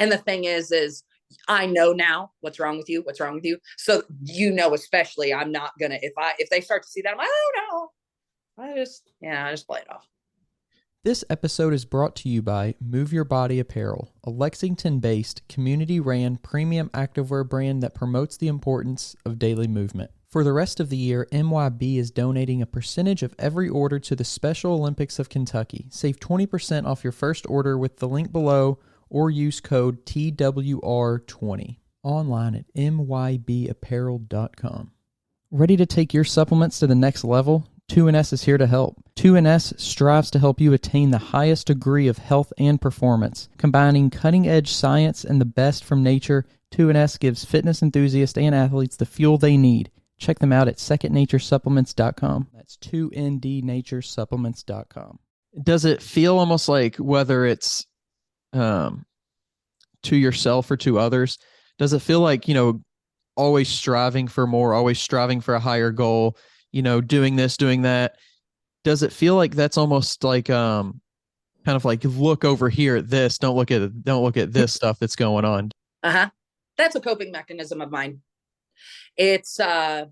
And the thing is I know now what's wrong with you. So, especially I'm not going to, if they start to see that, I'm like, oh no, I just play it off. This episode is brought to you by Move Your Body Apparel, a Lexington-based, community-ran premium activewear brand that promotes the importance of daily movement. For the rest of the year, MYB is donating a percentage of every order to the Special Olympics of Kentucky. Save 20% off your first order with the link below, or use code TWR20. Online at mybapparel.com. Ready to take your supplements to the next level? 2NS is here to help. 2NS strives to help you attain the highest degree of health and performance. Combining cutting-edge science and the best from nature, 2NS gives fitness enthusiasts and athletes the fuel they need. Check them out at secondnaturesupplements.com. That's 2ndnaturesupplements.com. Does it feel almost like, whether it's to yourself or to others, does it feel like, always striving for more, always striving for a higher goal, doing this, doing that? Does it feel like that's almost like, kind of like, look over here at this, don't look at this stuff that's going on? That's a coping mechanism of mine. It's, I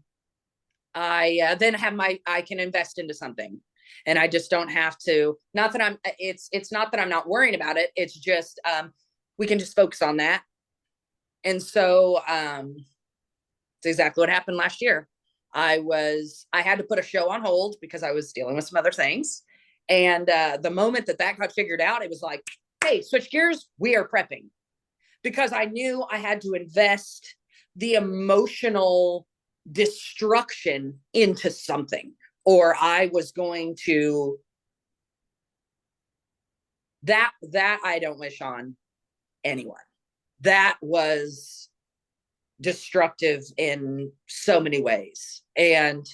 then have I can invest into something. And I just don't have to, not that it's not that I'm not worrying about it. It's just, we can just focus on that. And so, it's exactly what happened last year. I had to put a show on hold because I was dealing with some other things. And the moment that got figured out, it was like, hey, switch gears. We are prepping, because I knew I had to invest the emotional destruction into something, or I was going to, that I don't wish on anyone. That was destructive in so many ways. And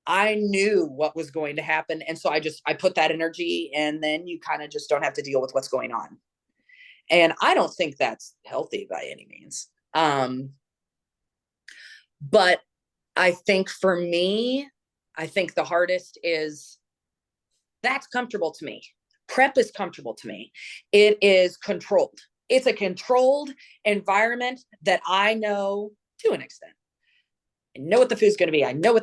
I knew what was going to happen. And so I put that energy, and then you kind of just don't have to deal with what's going on. And I don't think that's healthy by any means. But I think for me, I think the hardest is, that's comfortable to me. Prep is comfortable to me. It is controlled. It's a controlled environment that I know to an extent. I know what the food's going to be. I know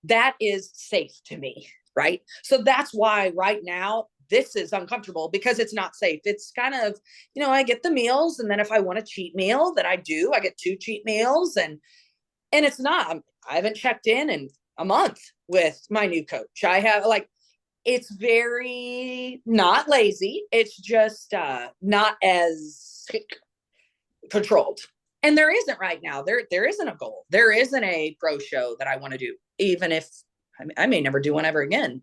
that is safe to me. Right. So that's why right now this is uncomfortable, because it's not safe. It's kind of, I get the meals, and then if I want a cheat meal, that I get 2 cheat meals, and it's not, I haven't checked in a month with my new coach. I have, it's very not lazy. It's just not as controlled. And there isn't right now. There isn't a goal. There isn't a pro show that I want to do, even if I may never do one ever again.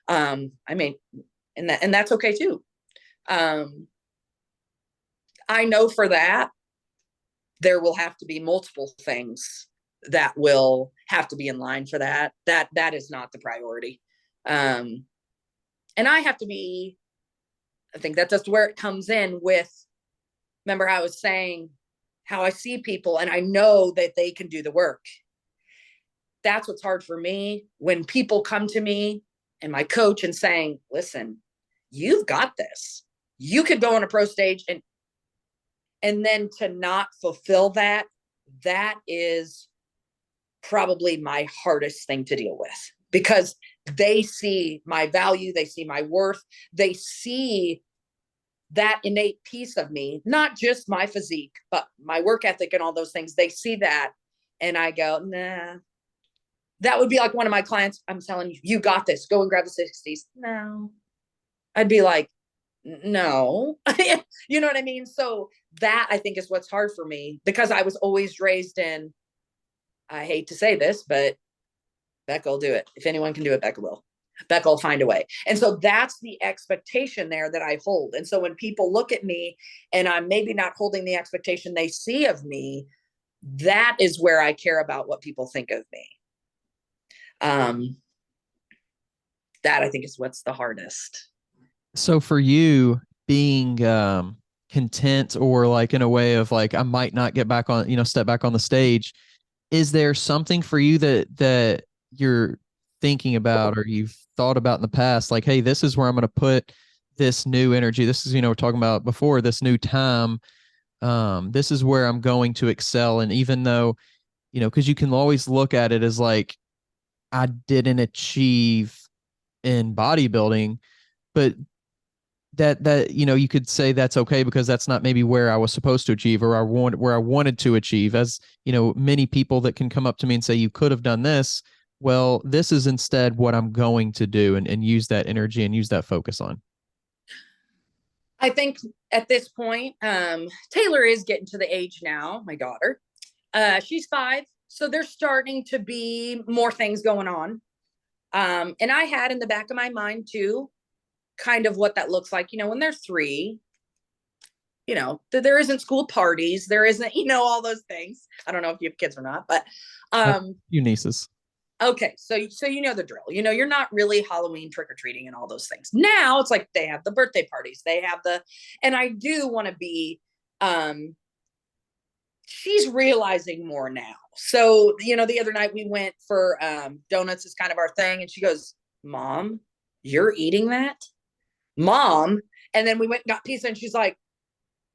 I mean, and that's okay too. I know for that, there will have to be multiple things that will have to be in line for that. That is not the priority. And I have to be, I think that's where it comes in with, remember I was saying how I see people and I know that they can do the work. That's what's hard for me, when people come to me and my coach and saying, listen, you've got this. You could go on a pro stage, and then to not fulfill that is probably my hardest thing to deal with, because they see my value, they see my worth, they see that innate piece of me, not just my physique, but my work ethic and all those things. They see that, and I go, nah. That would be like one of my clients, I'm telling you, you got this, go and grab the 60s. No. I'd be like, no. You know what I mean? So that, I think, is what's hard for me, because I was always raised in, I hate to say this, but Becca will do it. If anyone can do it, Becca will. Becca will find a way. And so that's the expectation there that I hold. And so when people look at me and I'm maybe not holding the expectation they see of me, that is where I care about what people think of me. That, I think, is what's the hardest. So for you, being content, or like in a way of like, I might not get back on, step back on the stage, is there something for you that you're thinking about, or you've thought about in the past, like, hey, this is where I'm going to put this new energy. This is, we're talking about before, this new time. This is where I'm going to excel. And even though, because you can always look at it as like, I didn't achieve in bodybuilding, but that you could say that's okay, because that's not maybe where I was supposed to achieve, or where I wanted to achieve. As many people that can come up to me and say, you could have done this. Well, this is instead what I'm going to do, and use that energy and use that focus on. I think at this point, Taylor is getting to the age now, my daughter. She's 5. So there's starting to be more things going on. And I had in the back of my mind too, kind of what that looks like, when they're 3, there isn't school parties, there isn't, all those things. I don't know if you have kids or not, but you nieces. Okay. So the drill, you're not really Halloween trick-or-treating and all those things. Now it's like they have the birthday parties, and I do want to be, she's realizing more now. So, the other night we went for donuts is kind of our thing. And she goes, Mom, you're eating that? Mom. And then we went and got pizza, and she's like,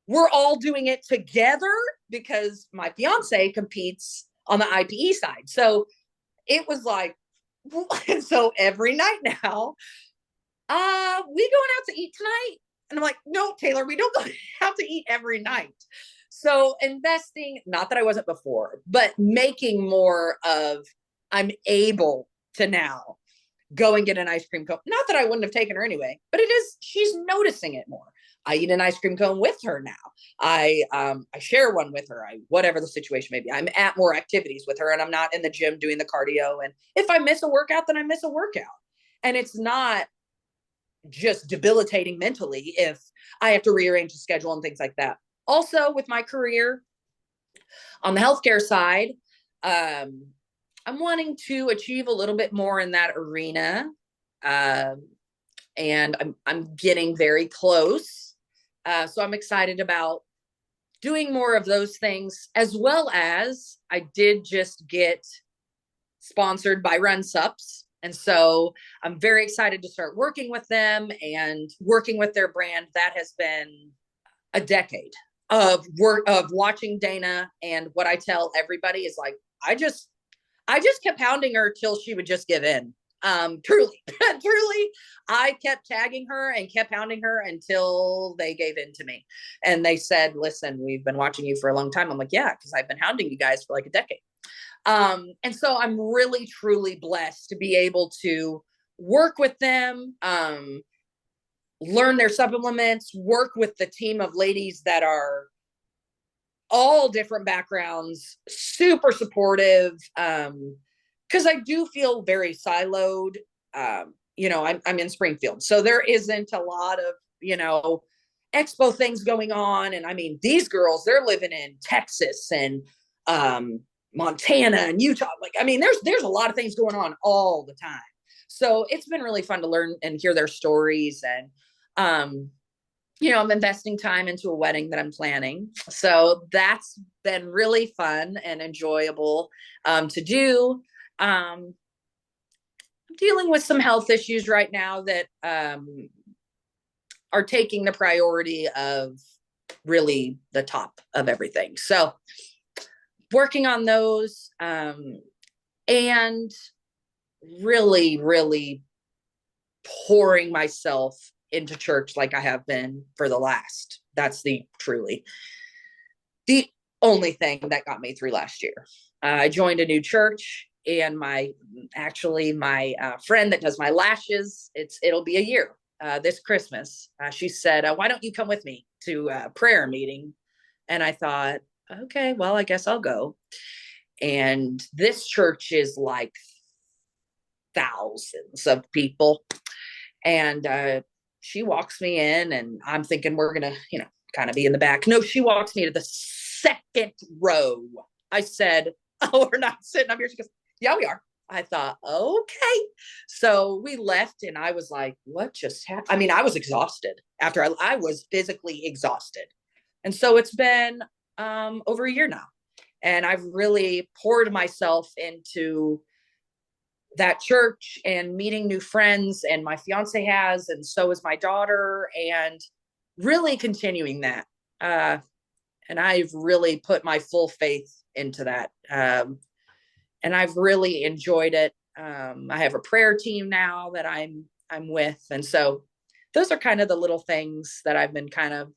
we're all doing it together, because my fiance competes on the IPE side. So it was like, And so every night now, we going out to eat tonight? And I'm like, no, Taylor, we don't go out to eat every night. So investing, not that I wasn't before, but making more of, I'm able to now go and get an ice cream cone. Not that I wouldn't have taken her anyway, but it is, she's noticing it more. I eat an ice cream cone with her now. I share one with her. Whatever the situation may be. I'm at more activities with her, and I'm not in the gym doing the cardio. And if I miss a workout, then I miss a workout. And it's not just debilitating mentally if I have to rearrange the schedule and things like that. Also, with my career on the healthcare side, I'm wanting to achieve a little bit more in that arena. And I'm getting very close. So I'm excited about doing more of those things, as well as I did just get sponsored by Run Sups. And so I'm very excited to start working with them and working with their brand. That has been a decade of work, of watching Dana. And what I tell everybody is like, I just kept hounding her till she would just give in. Truly, I kept tagging her and kept hounding her until they gave in to me. And they said, listen, we've been watching you for a long time. I'm like, yeah, because I've been hounding you guys for like a decade. And so I'm really, truly blessed to be able to work with them, learn their supplements, work with the team of ladies that are all different backgrounds, super supportive. Because I do feel very siloed. I'm in Springfield, so there isn't a lot of, expo things going on. And I mean, these girls, they're living in Texas and Montana and Utah. Like, I mean, there's a lot of things going on all the time. So it's been really fun to learn and hear their stories. And, I'm investing time into a wedding that I'm planning. So that's been really fun and enjoyable to do. I'm dealing with some health issues right now that are taking the priority of really the top of everything. So working on those and really, really pouring myself into church like I have been for that's truly the only thing that got me through last year. I joined a new church, and my friend that does my lashes, it'll be a year this Christmas. She said, why don't you come with me to a prayer meeting? And I thought, okay, well, I guess I'll go. And this church is like thousands of people. And she walks me in, and I'm thinking we're going to, kind of be in the back. No, she walks me to the second row. I said, oh, we're not sitting up here. She goes, yeah, we are. I thought, okay. So we left, and I was like, what just happened? I mean, I was exhausted after I was physically exhausted. And so it's been over a year now. And I've really poured myself into that church and meeting new friends, and my fiance has, and so is my daughter, and really continuing that. And I've really put my full faith into that. And I've really enjoyed it. I have a prayer team now that I'm with. And so those are kind of the little things that I've been kind of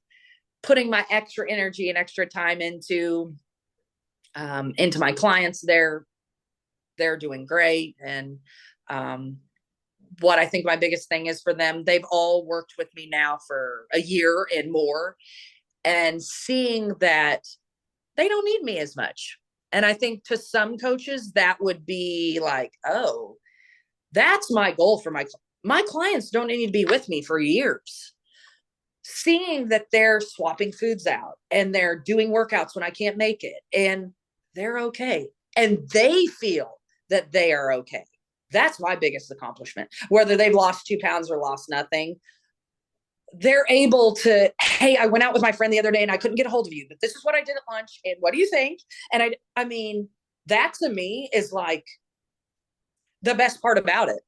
putting my extra energy and extra time into my clients. They're doing great. And what I think my biggest thing is for them, they've all worked with me now for a year and more, and seeing that they don't need me as much. And I think to some coaches that would be like, oh, that's my goal for my clients don't need to be with me for years. Seeing that they're swapping foods out and they're doing workouts when I can't make it, and they're okay, and they feel that they are okay. That's my biggest accomplishment. Whether they've lost 2 pounds or lost nothing, they're able to, hey, I went out with my friend the other day and I couldn't get a hold of you, but this is what I did at lunch. And what do you think? And I mean, that to me is like the best part about it.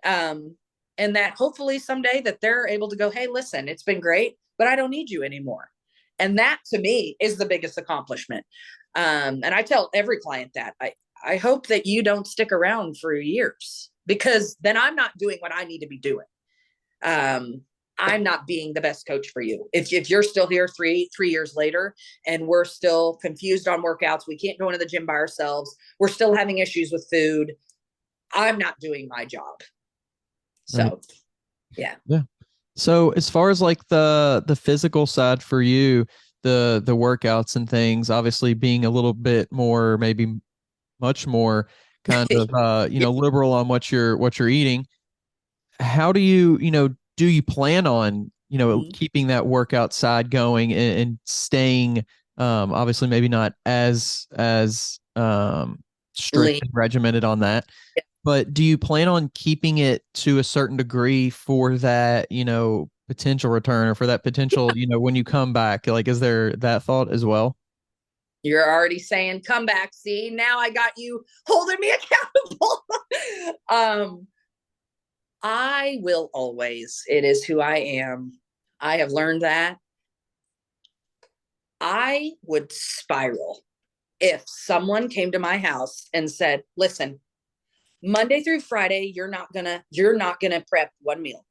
And that hopefully someday that they're able to go, hey, listen, it's been great, but I don't need you anymore. And that to me is the biggest accomplishment. And I tell every client that I hope that you don't stick around for years. because then I'm not doing what I need to be doing. I'm not being the best coach for you. If you're still here three years later and we're still confused on workouts, we can't go into the gym by ourselves, we're still having issues with food, I'm not doing my job. So, right. yeah. Yeah. So as far as like the physical side for you, the workouts and things, obviously being a little bit more, maybe much more kind of liberal on what you're eating. How do do you plan on, keeping that workout side going and staying obviously maybe not as strict and regimented on that. Yeah. But do you plan on keeping it to a certain degree for that, potential return or for that potential, when you come back? Like, is there that thought as well? You're already saying come back. See, now I got you holding me accountable. I will always. It is who I am. I have learned that. I would spiral if someone came to my house and said, listen, Monday through Friday, you're not gonna prep one meal.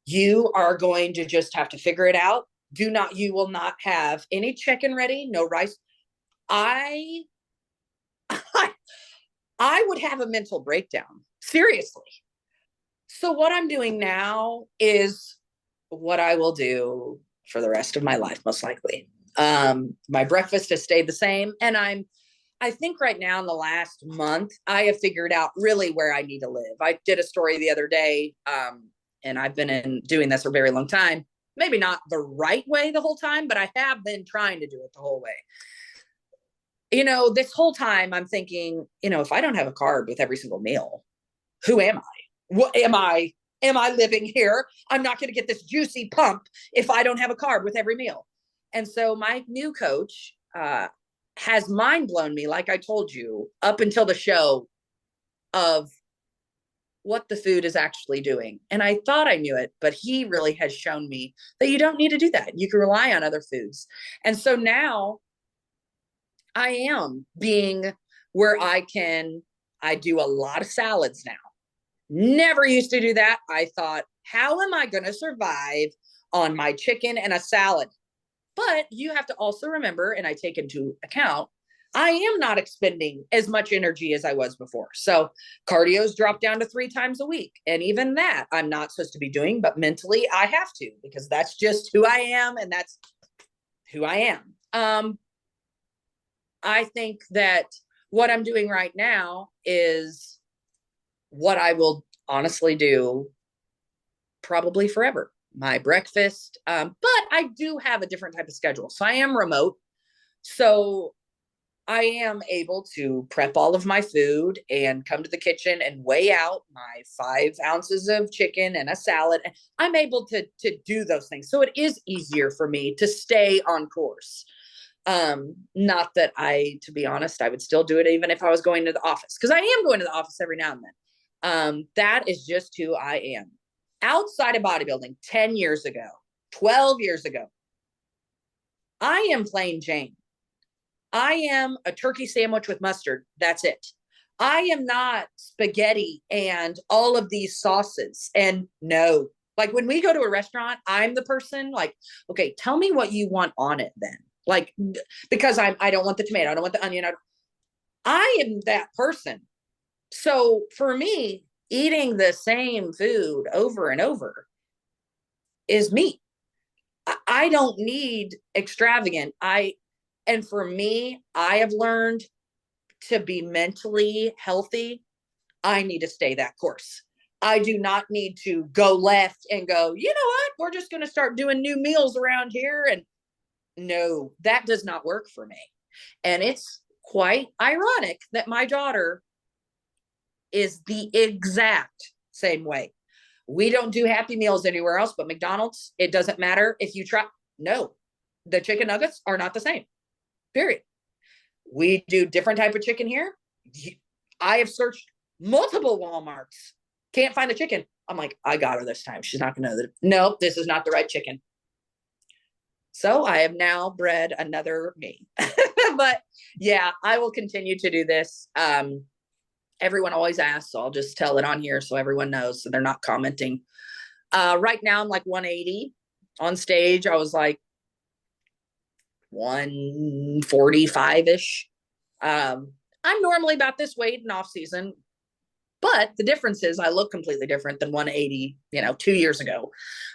You are going to just have to figure it out. You will not have any chicken ready, no rice. I would have a mental breakdown. Seriously. So what I'm doing now is what I will do for the rest of my life, most likely. My breakfast has stayed the same. And I think right now in the last month, I have figured out really where I need to live. I did a story the other day, and I've been doing this for a very long time. Maybe not the right way the whole time, but I have been trying to do it the whole way. This whole time I'm thinking, if I don't have a carb with every single meal, who am I? What am I? Am I living here? I'm not going to get this juicy pump if I don't have a carb with every meal. And so my new coach has mind blown me, like I told you, up until the show, of what the food is actually doing. And I thought I knew it, but he really has shown me that you don't need to do that. You can rely on other foods. And so now I am being where I do a lot of salads now. Never used to do that. I thought, how am I going to survive on my chicken and a salad? But you have to also remember, and I take into account, I am not expending as much energy as I was before. So cardio's dropped down to 3 times a week. And even that I'm not supposed to be doing, but mentally I have to, because that's just who I am. And that's who I am. I think that what I'm doing right now is what I will honestly do probably forever. My breakfast. But I do have a different type of schedule. So I am remote. So I am able to prep all of my food and come to the kitchen and weigh out my 5 ounces of chicken and a salad. I'm able to do those things. So it is easier for me to stay on course. Not that to be honest, I would still do it even if I was going to the office, because I am going to the office every now and then. That is just who I am. Outside of bodybuilding, 10 years ago, 12 years ago, I am plain Jane. I am a turkey sandwich with mustard. That's it. I am not spaghetti and all of these sauces. And no, like when we go to a restaurant, I'm the person like, okay, tell me what you want on it then. Like, because I don't want the tomato. I don't want the onion. I am that person. So for me, eating the same food over and over is me. I don't need extravagant. And for me, I have learned to be mentally healthy. I need to stay that course. I do not need to go left and go, you know what? We're just going to start doing new meals around here. And no, that does not work for me. And it's quite ironic that my daughter is the exact same way. We don't do Happy Meals anywhere else but McDonald's. It doesn't matter if you try. No, the chicken nuggets are not the same. Period. We do different type of chicken here. I have searched multiple Walmarts. Can't find the chicken. I'm like, I got her this time. She's not going to know that. No, this is not the right chicken. So I have now bred another me. But yeah, I will continue to do this. And everyone always asks, so I'll just tell it on here so everyone knows, so they're not commenting. Right now I'm like 180. On stage I was like 145-ish. I'm normally about this weight in off season, but the difference is I look completely different than 180, 2 years ago.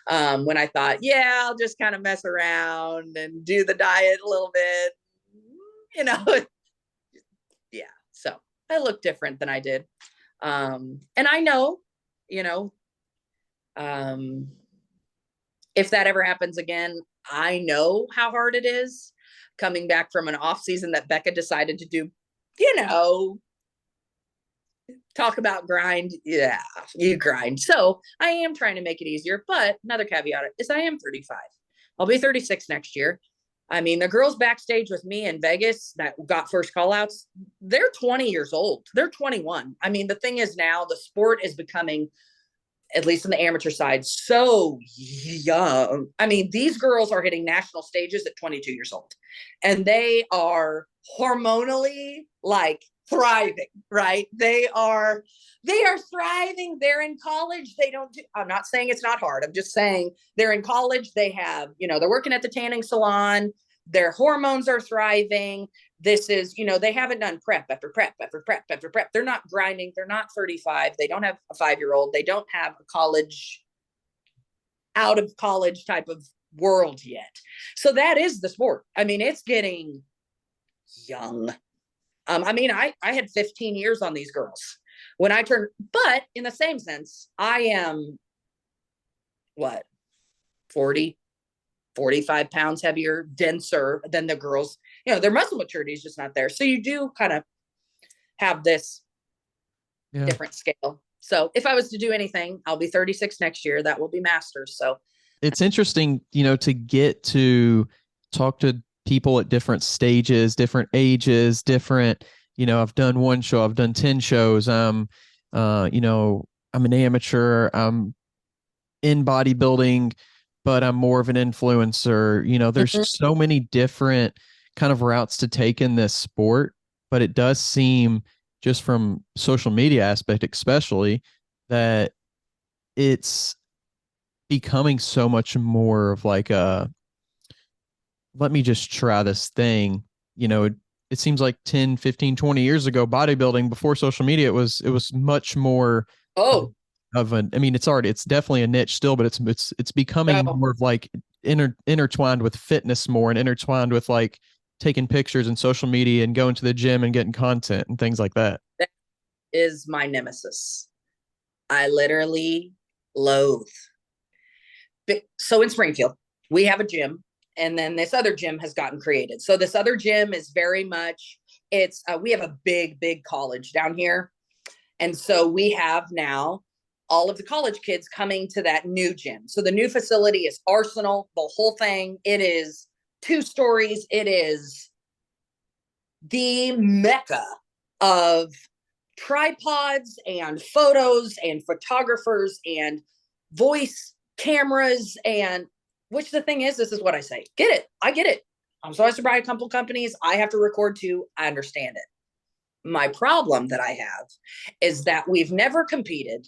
When I thought, yeah, I'll just kind of mess around and do the diet a little bit, yeah. So I look different than I did. And I know, if that ever happens again, I know how hard it is coming back from an off season that Becca decided to do, talk about grind. Yeah, you grind. So I am trying to make it easier, but another caveat is I am 35. I'll be 36 next year. I mean, the girls backstage with me in Vegas that got first call outs, they're 20 years old. They're 21. I mean, the thing is now the sport is becoming, at least on the amateur side, so young. I mean, these girls are hitting national stages at 22 years old, and they are hormonally like thriving, right? They are thriving. They're in college. I'm not saying it's not hard. I'm just saying they're in college. They have, they're working at the tanning salon. Their hormones are thriving. This is, they haven't done prep after prep after prep after prep. They're not grinding. They're not 35. They don't have a 5-year-old. They don't have a out of college type of world yet. So that is the sport. I mean, it's getting young. I had 15 years on these girls when I turned, but in the same sense, I am 40, 45 pounds heavier, denser than the girls. Their muscle maturity is just not there. So you do kind of have this different scale. So if I was to do anything, I'll be 36 next year. That will be masters. So it's interesting, to get to talk to people at different stages, different ages, different, I've done one show, I've done 10 shows. I'm an amateur, I'm in bodybuilding, but I'm more of an influencer. There's so many different kind of routes to take in this sport, but it does seem, just from social media aspect, especially, that it's becoming so much more of like let me just try this thing. It seems like 10, 15, 20 years ago, bodybuilding, before social media, it was much more of it's definitely a niche still, but it's becoming more of like intertwined with fitness more, and intertwined with like taking pictures and social media and going to the gym and getting content and things like that. That is my nemesis. I literally loathe. So in Springfield, we have a gym, and then this other gym has gotten created. So this other gym is very much, we have a big college down here. And so we have now all of the college kids coming to that new gym. So the new facility is Arsenal, the whole thing. It is 2 stories. It is the mecca of tripods and photos and photographers and voice cameras. And which the thing is, this is what I say. Get it. I get it. I'm supposed to buy a couple companies. I have to record too. I understand it. My problem that I have is that we've never competed.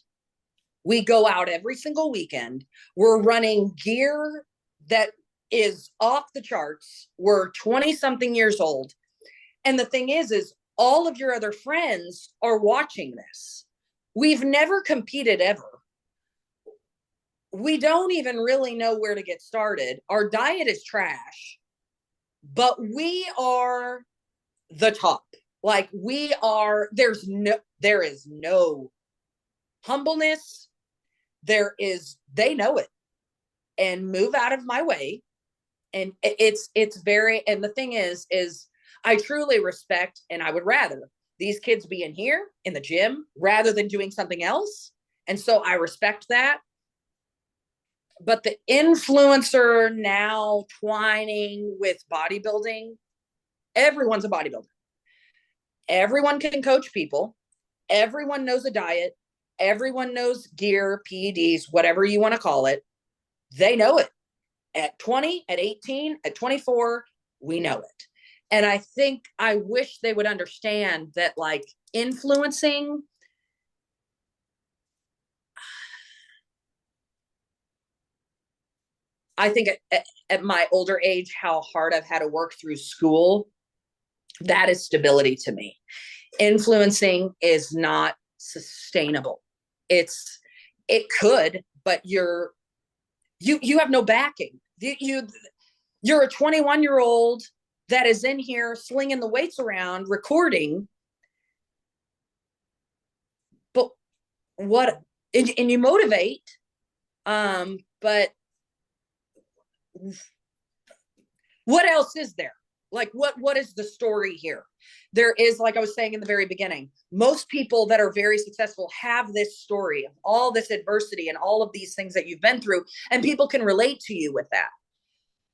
We go out every single weekend. We're running gear that is off the charts. We're 20 something years old. And the thing is all of your other friends are watching this. We've never competed ever. We don't even really know where to get started. Our diet is trash, but we are the top. Like there is no humbleness. They know it, and move out of my way. And it's very, and the thing is I truly respect, and I would rather these kids be in here in the gym rather than doing something else. And so I respect that. But the influencer now twining with bodybuilding, everyone's a bodybuilder. Everyone can coach people. Everyone knows a diet. Everyone knows gear, PEDs, whatever you want to call it. They know it. At 20, at 18, at 24, we know it. And I wish they would understand that, like, influencing I think at my older age, how hard I've had to work through school, that is stability to me. Influencing is not sustainable. It could, but you have no backing. You're a 21-year-old that is in here slinging the weights around, recording, but what, and you motivate, but what else is there? Like, what is the story here? There is, like I was saying in the very beginning, most people that are very successful have this story of all this adversity and all of these things that you've been through, and people can relate to you with that.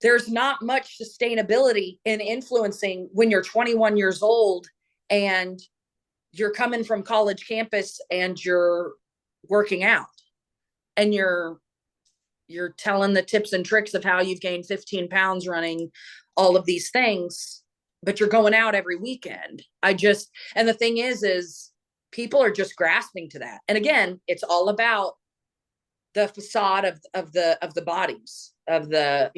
There's not much sustainability in influencing when you're 21 years old and you're coming from college campus and you're working out and you're telling the tips and tricks of how you've gained 15 pounds running all of these things, but you're going out every weekend. And the thing is people are just grasping to that. And again, it's all about the facade of the bodies, of the,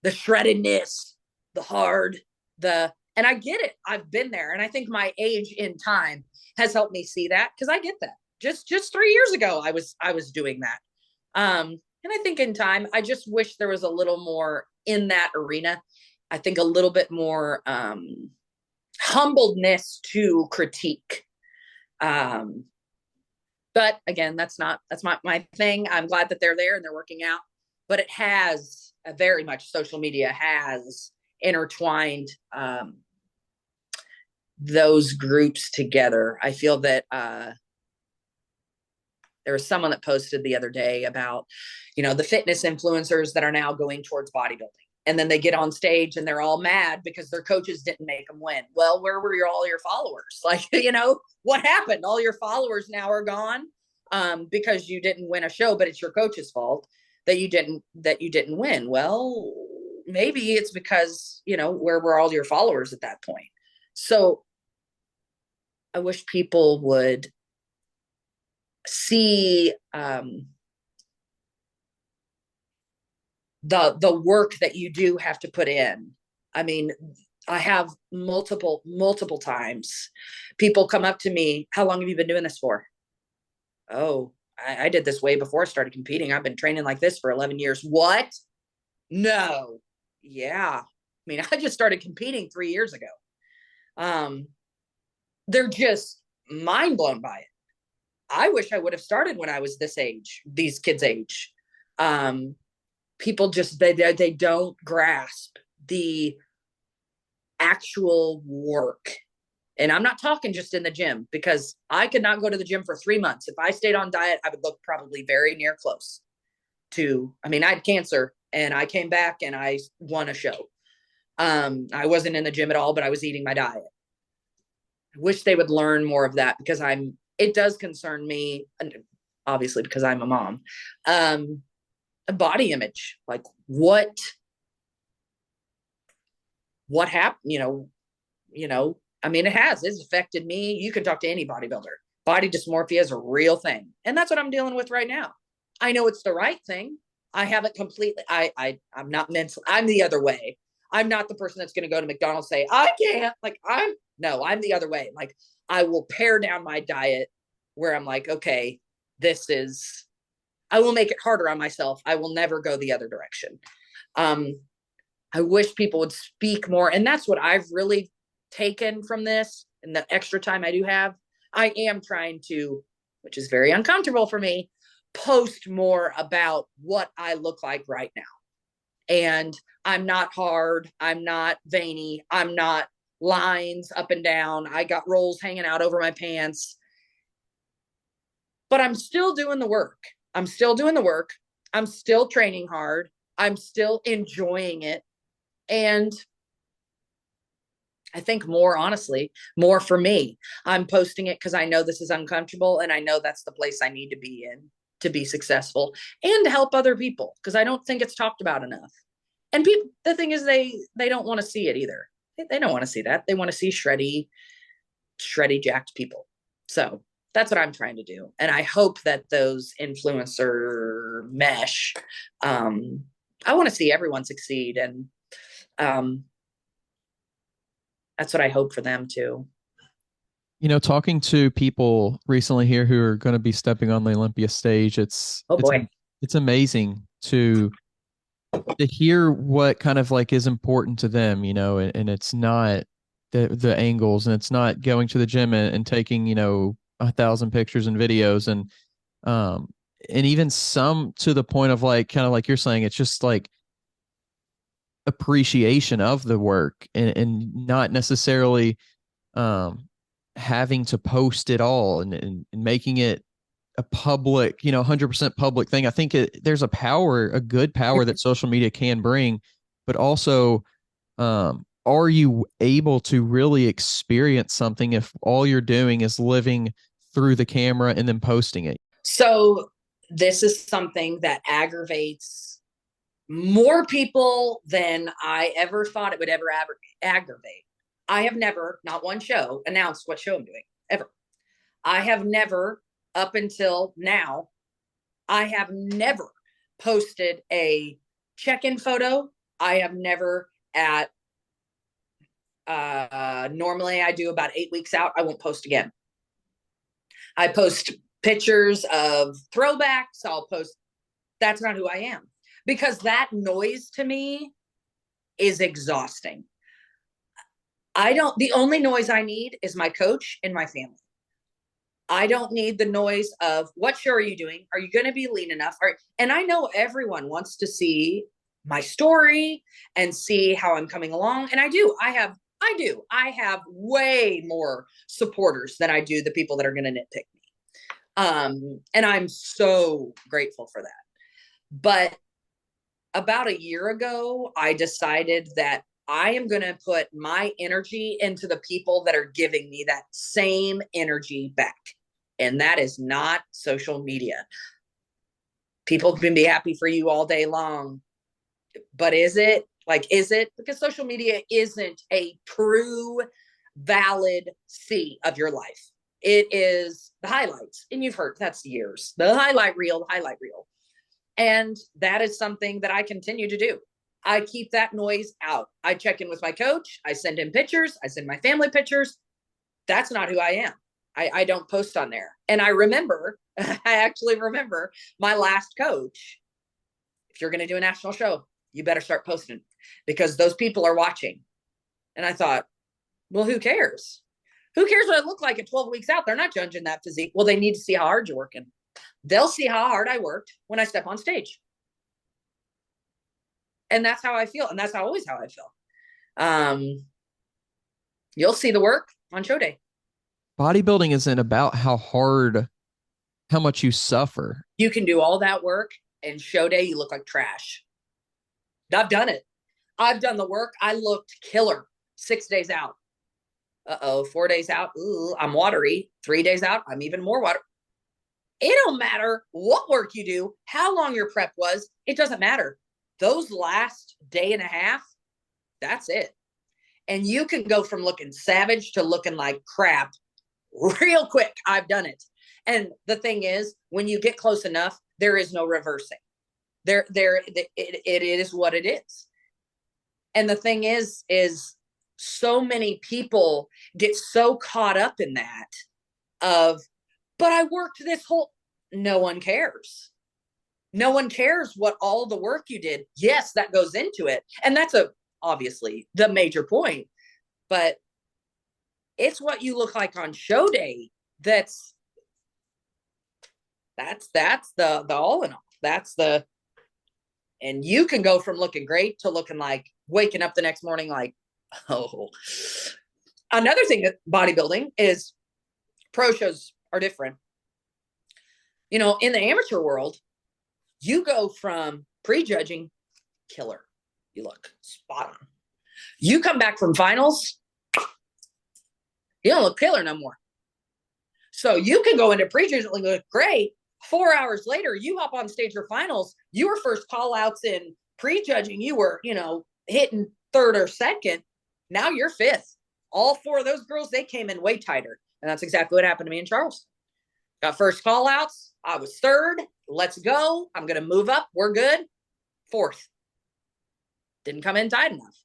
the shreddedness, the hard, and I get it. I've been there. And I think my age in time has helped me see that, because I get that. Just 3 years ago, I was doing that. And I think in time, I just wish there was a little more in that arena. I think a little bit more humbleness to critique. But again, that's my thing. I'm glad that they're there and they're working out, but it has very much, social media has intertwined those groups together. I feel that there was someone that posted the other day about, the fitness influencers that are now going towards bodybuilding. And then they get on stage and they're all mad because their coaches didn't make them win. Well, where were all your followers? Like, what happened? All your followers now are gone because you didn't win a show, but it's your coach's fault that you didn't win. Well, maybe it's because, where were all your followers at that point? So I wish people would see the work that you do have to put in. I mean, I have multiple times people come up to me, how long have you been doing this for? Oh, I did this way before I started competing. I've been training like this for 11 years. What? No. Yeah. I mean, I just started competing 3 years ago. They're just mind blown by it. I wish I would have started when I was this age, these kids' age. People just, they don't grasp the actual work. And I'm not talking just in the gym, because I could not go to the gym for 3 months. If I stayed on diet, I would look probably very near close to, I had cancer and I came back and I won a show. I wasn't in the gym at all, but I was eating my diet. I wish they would learn more of that, because it does concern me, obviously, because I'm a mom. Body image, like what happened, it's affected me. You can talk to any bodybuilder. Body dysmorphia is a real thing. And that's what I'm dealing with right now. I know it's the right thing. I haven't completely, I'm not mental. I'm the other way. I'm not the person that's going to go to McDonald's and say, I can't, I'm the other way. Like, I will pare down my diet where I'm like, okay, I will make it harder on myself. I will never go the other direction. I wish people would speak more. And that's what I've really taken from this. And the extra time I do have, I am trying to, which is very uncomfortable for me, post more about what I look like right now. And I'm not hard. I'm not veiny. I'm not lines up and down. I got rolls hanging out over my pants. But I'm still doing the work. I'm still training hard. I'm still enjoying it. And I think more for me, I'm posting it because I know this is uncomfortable and I know that's the place I need to be in to be successful and to help other people, because I don't think it's talked about enough. And people, the thing is, they don't want to see it either. They don't want to see that. They want to see shreddy, jacked people. So that's what I'm trying to do. And I hope that those influencer mesh I want to see everyone succeed. And that's what I hope for them too. Talking to people recently here who are going to be stepping on the Olympia stage, it's amazing to hear what kind of like is important to them, and it's not the angles, and it's not going to the gym and taking, 1,000 pictures and videos, and even some to the point of like, kind of like you're saying, it's just like appreciation of the work, and not necessarily having to post it all, and making it a public, 100% public thing. I think there's a good power that social media can bring, but also, are you able to really experience something if all you're doing is living through the camera and then posting it? So this is something that aggravates more people than I ever thought it would ever aggravate. I have never, not one show, announced what show I'm doing, ever. I have never, up until now, I have never posted a check-in photo. I have never normally I do about 8 weeks out, I won't post again. I post pictures of throwbacks. I'll post, that's not who I am. Because that noise to me is exhausting. The only noise I need is my coach and my family. I don't need the noise of, what show are you doing? Are you going to be lean enough? And I know everyone wants to see my story and see how I'm coming along. And I do. I have way more supporters than I do the people that are going to nitpick me. And I'm so grateful for that. But about a year ago, I decided that I am going to put my energy into the people that are giving me that same energy back. And that is not social media. People can be happy for you all day long. But is it? Because social media isn't a true, valid see of your life. It is the highlights. And you've heard, that's years. The highlight reel. And that is something that I continue to do. I keep that noise out. I check in with my coach. I send him pictures. I send my family pictures. That's not who I am. I don't post on there. And I actually remember my last coach. If you're going to do a national show, you better start posting, because those people are watching. And I thought, well, who cares? Who cares what I look like at 12 weeks out? They're not judging that physique. Well, they need to see how hard you're working. They'll see how hard I worked when I step on stage. And that's how I feel. And that's always how I feel. You'll see the work on show day. Bodybuilding isn't about how much you suffer. You can do all that work, and show day, you look like trash. I've done it. I've done the work. I looked killer 6 days out. 4 days out. Ooh, I'm watery. 3 days out, I'm even more watery. It don't matter what work you do, how long your prep was. It doesn't matter. Those last day and a half, that's it. And you can go from looking savage to looking like crap real quick. I've done it. And the thing is, when you get close enough, there is no reversing. It is what it is. And the thing is so many people get so caught up in that of, but I worked this whole, no one cares. No one cares what all the work you did. Yes, that goes into it. And that's obviously the major point, but it's what you look like on show day. That's the all in all. And you can go from looking great to looking like waking up the next morning like, oh. Another thing that bodybuilding is, pro shows are different. In the amateur world, you go from prejudging, killer. You look spot on. You come back from finals, you don't look killer no more. So you can go into prejudging and look great. 4 hours later, you hop on stage for finals. You were first call outs in prejudging. You were, hitting third or second. Now you're fifth. All 4 of those girls, they came in way tighter. And that's exactly what happened to me in Charleston. Got first call outs. I was third. Let's go. I'm going to move up. We're good. Fourth. didn't come in tight enough.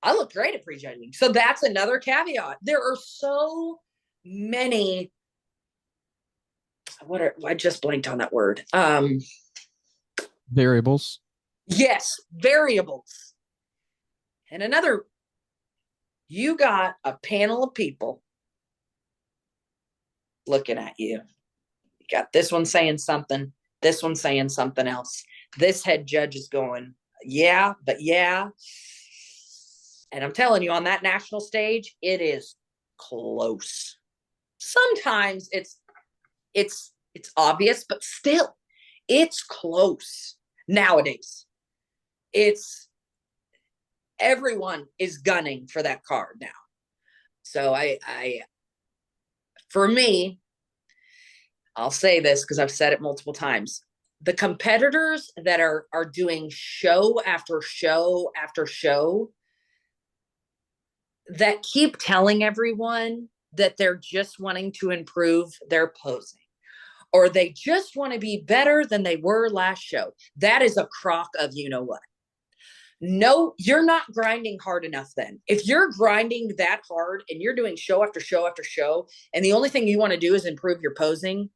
I look great at prejudging. So that's another caveat. There are so many, I just blanked on that word. Variables. Yes, variables. And another, you got a panel of people looking at you. You got this one saying something, this one saying something else. This head judge is going, yeah, but yeah. And I'm telling you, on that national stage, it is close. Sometimes it's obvious, but still, it's close. Nowadays, everyone is gunning for that card now. So for me, I'll say this because I've said it multiple times. The competitors that are doing show after show after show that keep telling everyone that they're just wanting to improve their posing, or they just want to be better than they were last show. That is a crock of you know what. No, you're not grinding hard enough then. If you're grinding that hard and you're doing show after show after show, and the only thing you want to do is improve your posing,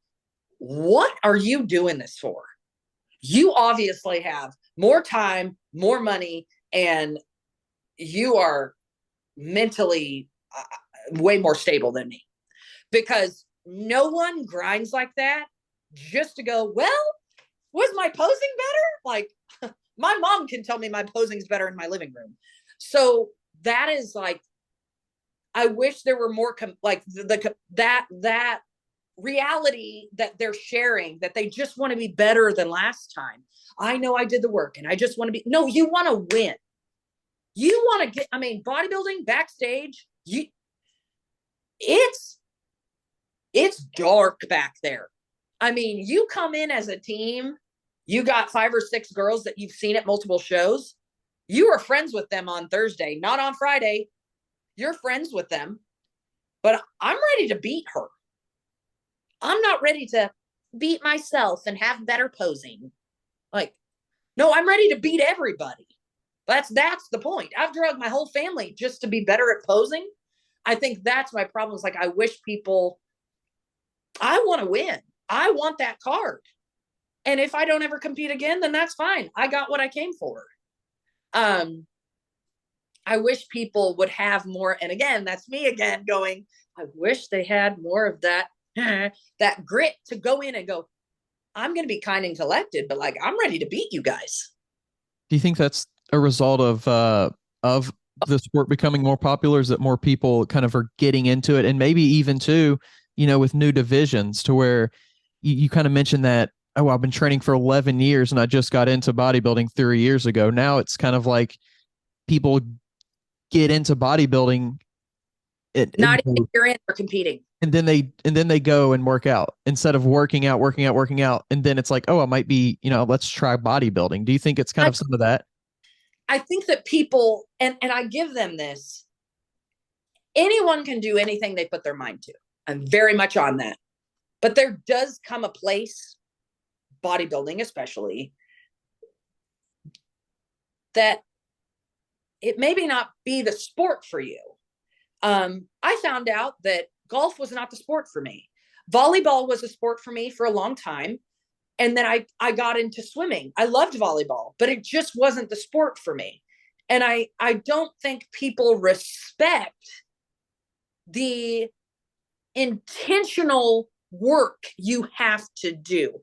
what are you doing this for? You obviously have more time, more money, and you are mentally way more stable than me, because no one grinds like that just to go, well, was my posing better? Like, my mom can tell me my posing's better in my living room. So that is like, I wish there were more that reality that they're sharing, that they just want to be better than last time. I know I did the work and I just want to be, no, you want to win. You want to get, bodybuilding backstage, it's dark back there. You come in as a team, you got 5 or 6 girls that you've seen at multiple shows. You are friends with them on Thursday, not on Friday. You're friends with them, but I'm ready to beat her. I'm not ready to beat myself and have better posing. Like, no, I'm ready to beat everybody. That's the point. I've drugged my whole family just to be better at posing. I think that's my problem. Is like, I wish people, I want to win. I want that card. And if I don't ever compete again, then that's fine. I got what I came for. I wish people would have more. And again, that's me again going, I wish they had more of that, that grit to go in and go, I'm going to be kind and collected, but like, I'm ready to beat you guys. Do you think that's a result of the sport becoming more popular? Is that more people kind of are getting into it? And maybe even too, with new divisions, to where you kind of mentioned that, oh, I've been training for 11 years and I just got into bodybuilding 3 years ago. Now it's kind of like people get into bodybuilding. Not even you're in or competing. And then they go and work out instead of working out. And then it's like, oh, I might be, let's try bodybuilding. Do you think it's kind of some of that? I think that people, and I give them this, anyone can do anything they put their mind to. I'm very much on that. But there does come a place, bodybuilding especially, that it maybe not be the sport for you. I found out that golf was not the sport for me. Volleyball was a sport for me for a long time. And then I got into swimming. I loved volleyball, but it just wasn't the sport for me. And I don't think people respect the intentional work you have to do.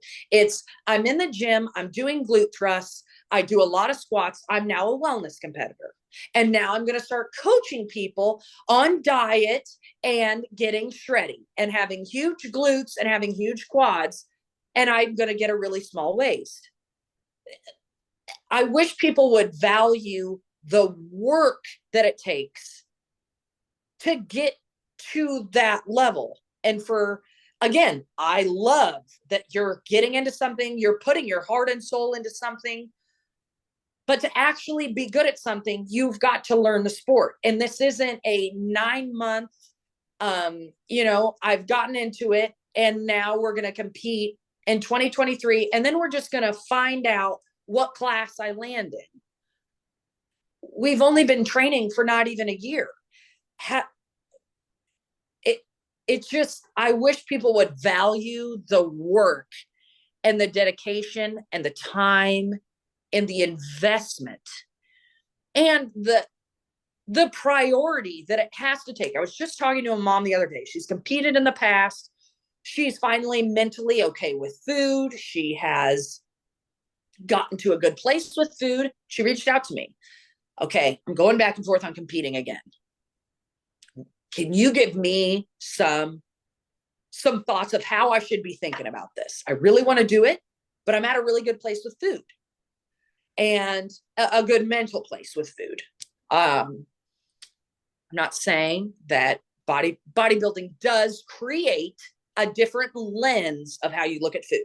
I'm in the gym, I'm doing glute thrusts, I do a lot of squats. I'm now a wellness competitor. And now I'm going to start coaching people on diet and getting shreddy and having huge glutes and having huge quads. And I'm going to get a really small waist. I wish people would value the work that it takes to get to that level. And again, I love that you're getting into something, you're putting your heart and soul into something. But to actually be good at something, you've got to learn the sport. And this isn't a 9-month, I've gotten into it and now we're going to compete in 2023. And then we're just going to find out what class I land in. we've only been training for not even a year. It's just, I wish people would value the work and the dedication and the time and the investment and the priority that it has to take. I was just talking to a mom the other day. She's competed in the past. She's finally mentally okay with food. She has gotten to a good place with food. She reached out to me. Okay, I'm going back and forth on competing again. Can you give me some thoughts of how I should be thinking about this? I really want to do it, but I'm at a really good place with food and a good mental place with food. I'm not saying that bodybuilding does create a different lens of how you look at food.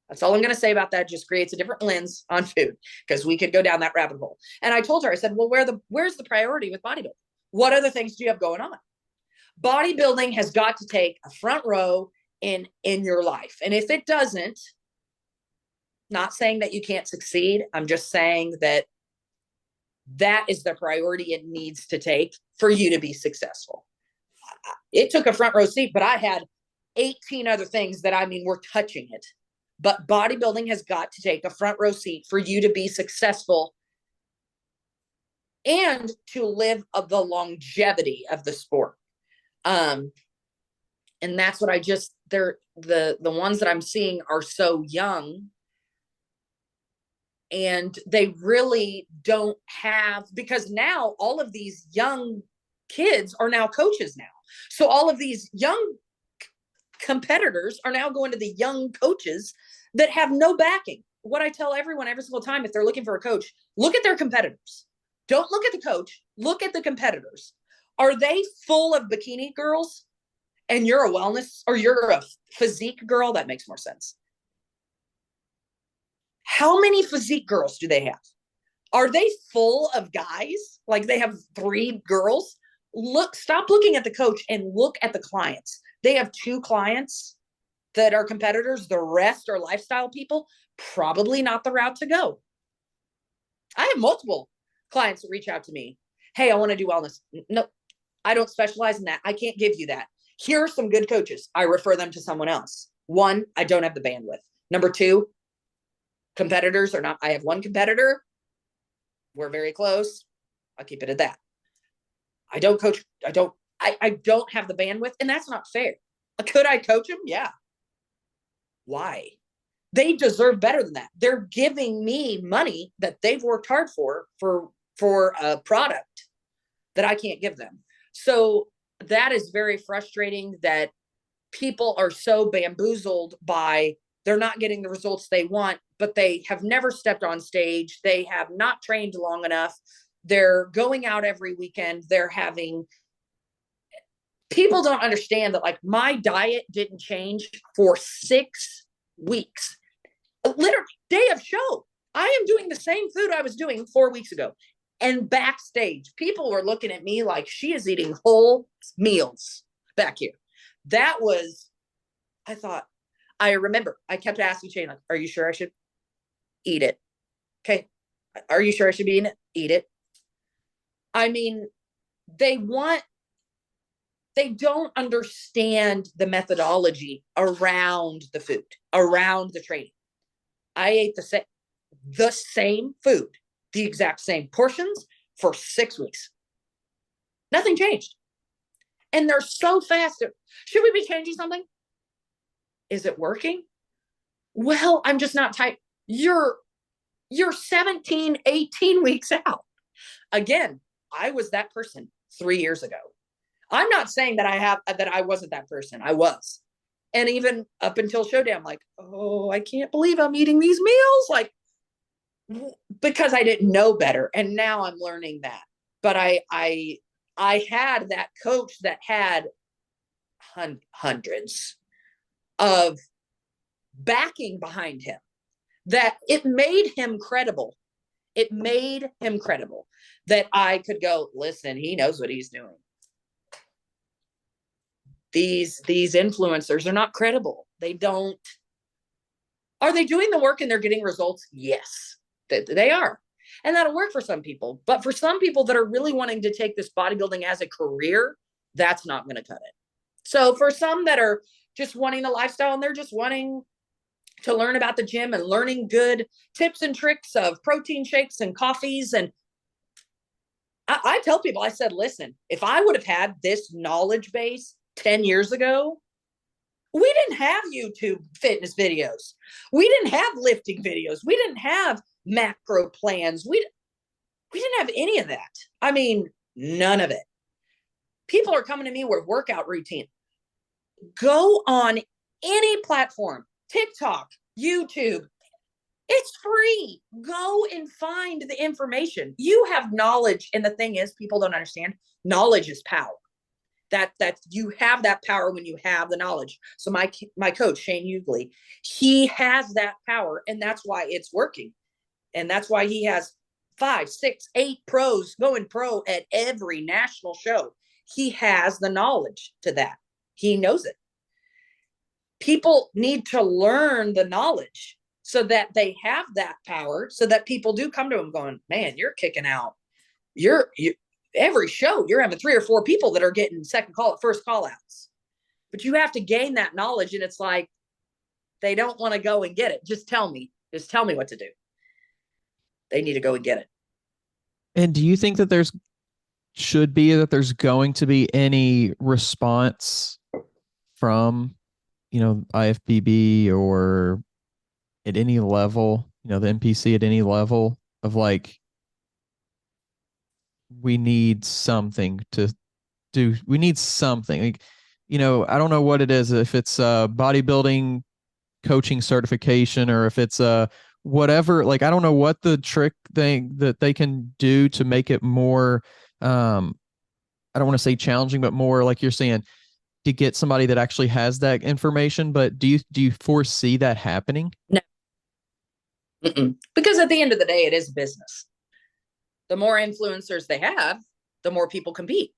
That's all I'm going to say about that. Just creates a different lens on food, because we could go down that rabbit hole. And I told her, I said, well, where's the priority with bodybuilding? What other things do you have going on? Bodybuilding has got to take a front row in your life. And if it doesn't, not saying that you can't succeed. I'm just saying that is the priority it needs to take for you to be successful. It took a front row seat, but I had 18 other things that, were touching it. But bodybuilding has got to take a front row seat for you to be successful and to live of the longevity of the sport. And that's what the ones that I'm seeing are so young, and they really don't have, because now all of these young kids are now coaches now. So all of these young competitors are now going to the young coaches that have no backing. What I tell everyone every single time, if they're looking for a coach, look at their competitors. Don't look at the coach, look at the competitors. Are they full of bikini girls and you're a wellness, or you're a physique girl? That makes more sense. How many physique girls do they have? Are they full of guys? Like they have 3 girls? Stop looking at the coach and look at the clients. They have 2 clients that are competitors. The rest are lifestyle people. Probably not the route to go. I have multiple clients that reach out to me. Hey, I want to do wellness. No, I don't specialize in that. I can't give you that. Here are some good coaches. I refer them to someone else. 1, I don't have the bandwidth. Number 2, competitors are not. I have 1 competitor. We're very close. I'll keep it at that. I don't coach. I don't have the bandwidth, and that's not fair. Could I coach them? Yeah. Why? They deserve better than that. They're giving me money that they've worked hard for a product that I can't give them. So that is very frustrating that people are so bamboozled by, they're not getting the results they want, but they have never stepped on stage. They have not trained long enough. They're going out every weekend. People don't understand that, like, my diet didn't change for 6 weeks. Literally, day of show, I am doing the same food I was doing 4 weeks ago. And backstage, people were looking at me like, she is eating whole meals back here. That was, I remember, I kept asking Shane, like, are you sure I should eat it? Okay. Are you sure I should be eating it? Eat it. They don't understand the methodology around the food, around the training. I ate the same food, the exact same portions for 6 weeks. Nothing changed. And they're so fast. Should we be changing something? Is it working? Well, I'm just not tight. You're 17, 18 weeks out. Again, I was that person 3 years ago. I'm not saying that I wasn't that person. I was. And even up until showdown, like, oh, I can't believe I'm eating these meals. Like, because I didn't know better. And now I'm learning that. But I had that coach that had hundreds of backing behind him, that it made him credible. It made him credible that I could go, listen, he knows what he's doing. These influencers are not credible. Are they doing the work and they're getting results? Yes, they are. And that'll work for some people. But for some people that are really wanting to take this bodybuilding as a career, that's not going to cut it. So for some that are just wanting the lifestyle and they're just wanting to learn about the gym and learning good tips and tricks of protein shakes and coffees. And I tell people, I said, listen, if I would have had this knowledge base 10 years ago, we didn't have YouTube fitness videos. We didn't have lifting videos. We didn't have macro plans. We didn't have any of that. I mean, none of it. People are coming to me with workout routine. Go on any platform, TikTok, YouTube. It's free. Go and find the information. You have knowledge. And the thing is, people don't understand, knowledge is power. That you have that power when you have the knowledge. So my coach, Shane Hughley, he has that power, and that's why it's working. And that's why he has 5, 6, 8 pros going pro at every national show. He has the knowledge to that. He knows it. People need to learn the knowledge so that they have that power, so that people do come to him going, man, you're kicking out. You every show, you're having 3 or 4 people that are getting first call outs. But you have to gain that knowledge. And it's like, they don't want to go and get it. Just tell me what to do. They need to go and get it. And do you think that there's going to be any response from, IFBB or at any level, the NPC at any level of like, we need something to do. We need something like, I don't know what it is. If it's a bodybuilding coaching certification or if it's a whatever, like, I don't know what the trick thing that they can do to make it more, I don't want to say challenging, but more like you're saying, to get somebody that actually has that information. But do you foresee that happening? No. Because at the end of the day, it is business. The more influencers they have, the more people compete.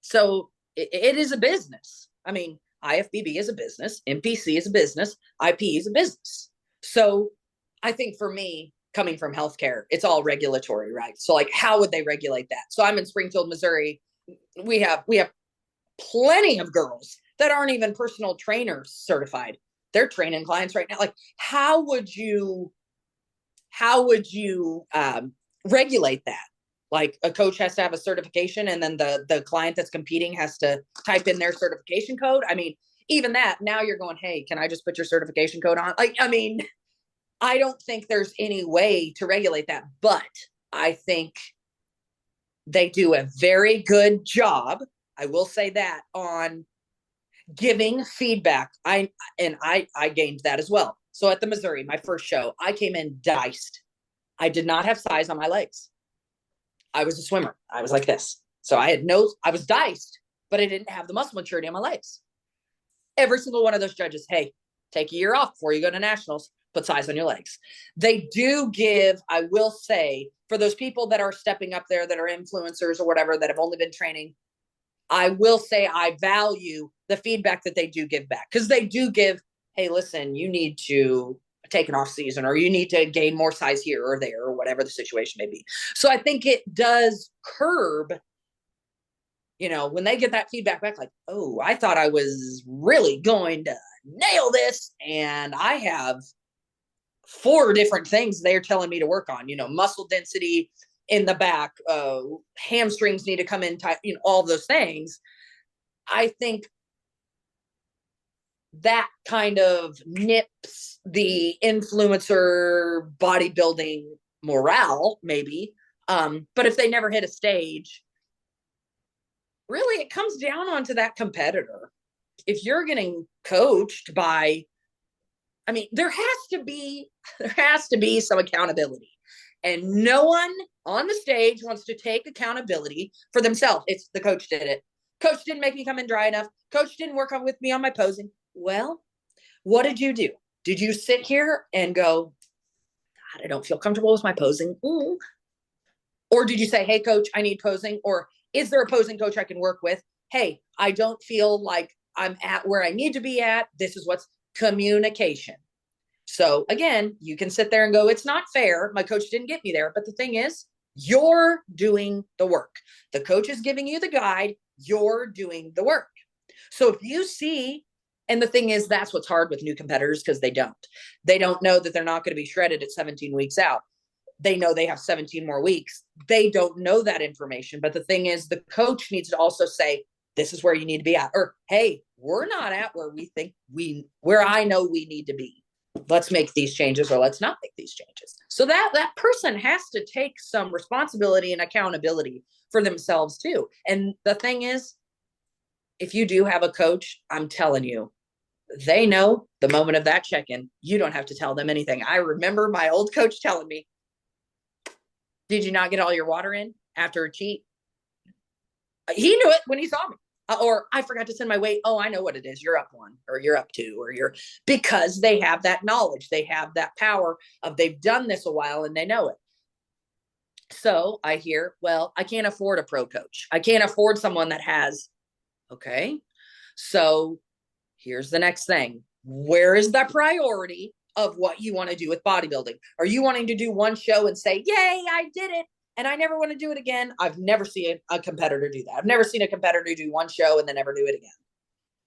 So it is a business. I mean, IFBB is a business. NPC is a business. IP is a business. So I think for me, coming from healthcare, it's all regulatory, right? So like, how would they regulate that? So I'm in Springfield, Missouri. We have plenty of girls that aren't even personal trainers certified. They're training clients right now. Like, how would you regulate that? Like, a coach has to have a certification, and then the client that's competing has to type in their certification code. I mean, even that, now you're going, hey, can I just put your certification code on? Like, I mean, I don't think there's any way to regulate that, but I think they do a very good job, I will say that, on giving feedback. I gained that as well. So at the Missouri, my first show, I came in diced. I did not have size on my legs. I was a swimmer. I was like this. So I was diced, but I didn't have the muscle maturity on my legs. Every single one of those judges, hey, take a year off before you go to nationals, put size on your legs. They do give, I will say, for those people that are stepping up there, that are influencers or whatever, that have only been training, I will say I value the feedback that they do give back, because they do give, hey, listen, you need to take an off season, or you need to gain more size here or there, or whatever the situation may be. So I think it does curb, when they get that feedback back, like, oh, I thought I was really going to nail this, and I have 4 different things they're telling me to work on, muscle density in the back, hamstrings need to come in tight, all those things. I think that kind of nips the influencer bodybuilding morale, maybe. But if they never hit a stage, really, it comes down onto that competitor. If you're getting coached by, I mean, there has to be some accountability, and no one on the stage wants to take accountability for themselves. It's the coach did it. Coach didn't make me come in dry enough. Coach didn't work on with me on my posing. Well, what did you do? Did you sit here and go, God, I don't feel comfortable with my posing? Ooh. Or did you say, hey, coach, I need posing? Or is there a posing coach I can work with? Hey, I don't feel like I'm at where I need to be at. This is what's communication. So again, you can sit there and go, it's not fair. My coach didn't get me there. But the thing is, you're doing the work. The coach is giving you the guide. You're doing the work. So if you see, and the thing is, that's what's hard with new competitors, because they don't know that they're not going to be shredded at 17 weeks out. They know they have 17 more weeks. They don't know that information. But the thing is, the coach needs to also say, this is where you need to be at. Or, hey, we're not at where we think where I know we need to be. Let's make these changes, or let's not make these changes. So that person has to take some responsibility and accountability for themselves too. And the thing is, if you do have a coach, I'm telling you, they know the moment of that check-in. You don't have to tell them anything. I remember my old coach telling me, did you not get all your water in after a cheat? He knew it when he saw me. Or I forgot to send my weight. Oh, I know what it is. You're up 1, or you're up 2, or because they have that knowledge. They have that power of, they've done this a while and they know it. So I hear, well, I can't afford a pro coach. I can't afford someone that has, okay. So here's the next thing. Where is the priority of what you want to do with bodybuilding? Are you wanting to do one show and say, yay, I did it, and I never want to do it again? I've never seen a competitor do that. I've never seen a competitor do one show and then never do it again.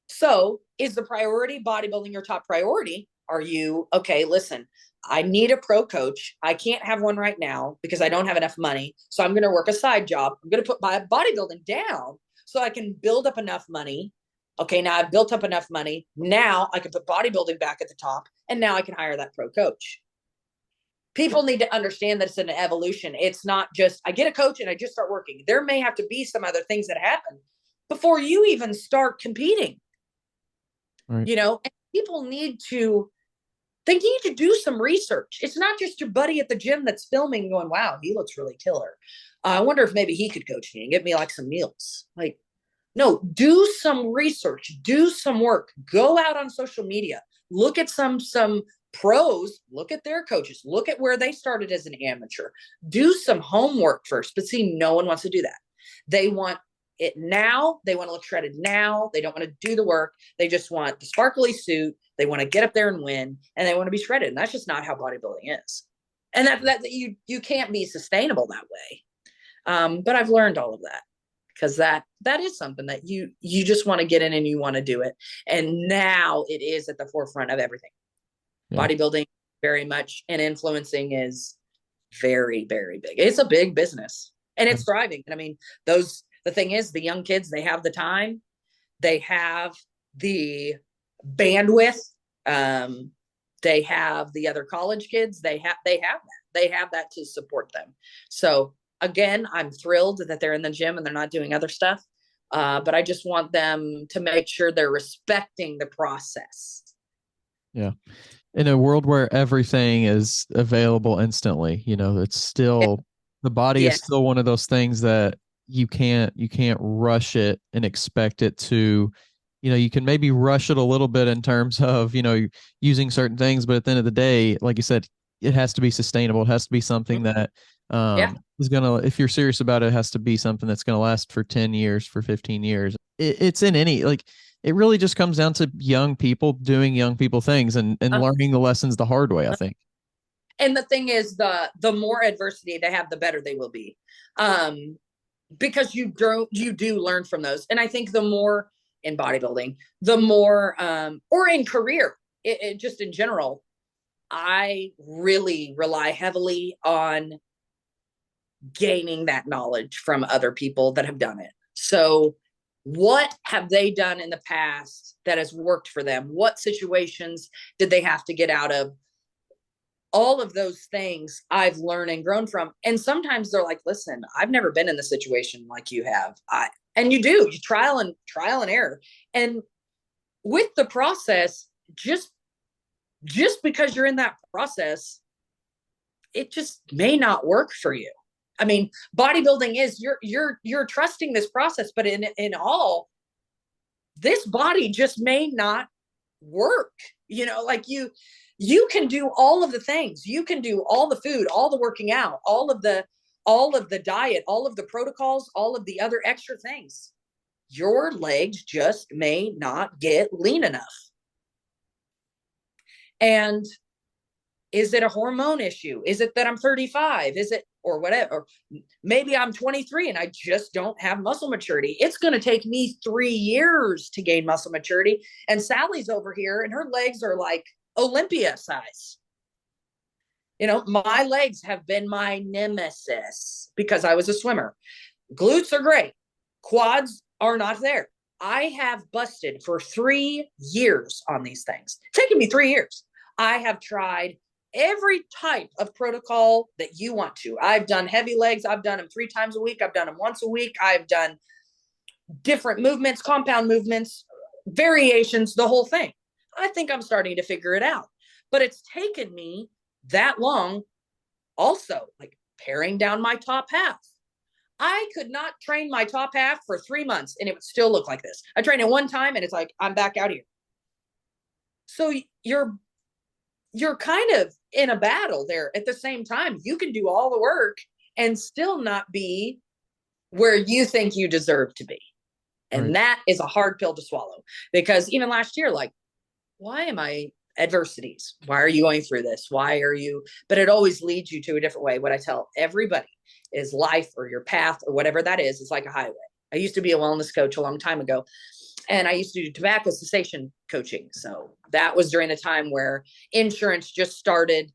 So is the priority bodybuilding your top priority? Are you, okay, listen, I need a pro coach. I can't have one right now because I don't have enough money. So I'm going to work a side job. I'm going to put my bodybuilding down so I can build up enough money. Okay, now I've built up enough money. Now I can put bodybuilding back at the top, and now I can hire that pro coach. People need to understand that it's an evolution. It's not just, I get a coach and I just start working. There may have to be some other things that happen before you even start competing. Right. You know, and people need to do some research. It's not just your buddy at the gym that's filming going, wow, he looks really killer. I wonder if maybe he could coach me and get me like some meals. Like, no, do some research, do some work, go out on social media, look at some pros, look at their coaches, look at where they started as an amateur, do some homework first. But see, no one wants to do that. They want it now. They want to look shredded now. They don't want to do the work. They just want the sparkly suit. They want to get up there and win, and they want to be shredded. And that's just not how bodybuilding is. And that you can't be sustainable that way. But I've learned all of that, because that is something that you just want to get in and you want to do it. And now it is at the forefront of everything. Yeah. Bodybuilding very much, and influencing is very, very big. It's a big business, and it's thriving. And I mean, the thing is, the young kids, they have the time, they have the bandwidth, they have the other college kids, they have that to support them. So again, I'm thrilled that they're in the gym and they're not doing other stuff. But I just want them to make sure they're respecting the process. Yeah. In a world where everything is available instantly, it's still, the body is still one of those things that you can't rush it and expect it to, you can maybe rush it a little bit in terms of, using certain things, but at the end of the day, like you said, it has to be sustainable. It has to be something that is gonna, if you're serious about it, it has to be something that's gonna last for 10 years, for 15 years. It's in any, like, it really just comes down to young people doing young people things and learning the lessons the hard way, I think. And the thing is, the more adversity they have, the better they will be. Because you do learn from those. And I think the more in bodybuilding, the more, or in career, it just in general, I really rely heavily on gaining that knowledge from other people that have done it. So what have they done in the past that has worked for them? What situations did they have to get out of? All of those things I've learned and grown from. And sometimes they're like, listen, I've never been in the situation like you have. And you trial and error. And with the process, just because you're in that process, it just may not work for you. I mean, bodybuilding is you're trusting this process, but in all, this body just may not work. Like you can do all of the things. You can do all the food, all the working out, all of the diet, all of the protocols, all of the other extra things. Your legs just may not get lean enough. And Is it a hormone issue? Is it that I'm 35? Is it, or whatever? Or maybe I'm 23 and I just don't have muscle maturity. It's going to take me 3 years to gain muscle maturity. And Sally's over here and her legs are like Olympia size. You know, my legs have been my nemesis because I was a swimmer. Glutes are great. Quads are not there. I have busted for 3 years on these things. It's taken me 3 years. I have tried every type of protocol that you want to. I've done heavy legs. I've done them 3 times a week. I've done them once a week. I've done different movements, compound movements, variations, the whole thing. I think I'm starting to figure it out. But it's taken me that long also, like paring down my top half. I could not train my top half for 3 months and it would still look like this. I trained it one time and it's like, I'm back out here. So you're kind of in a battle there at the same time. You can do all the work and still not be where you think you deserve to be. And right. That is a hard pill to swallow, because even last year, like, why am I adversities? Why are you going through this? Why are you, but it always leads you to a different way. What I tell everybody is life or your path or whatever that is like a highway. I used to be a wellness coach a long time ago, and I used to do tobacco cessation coaching. So that was during a time where insurance just started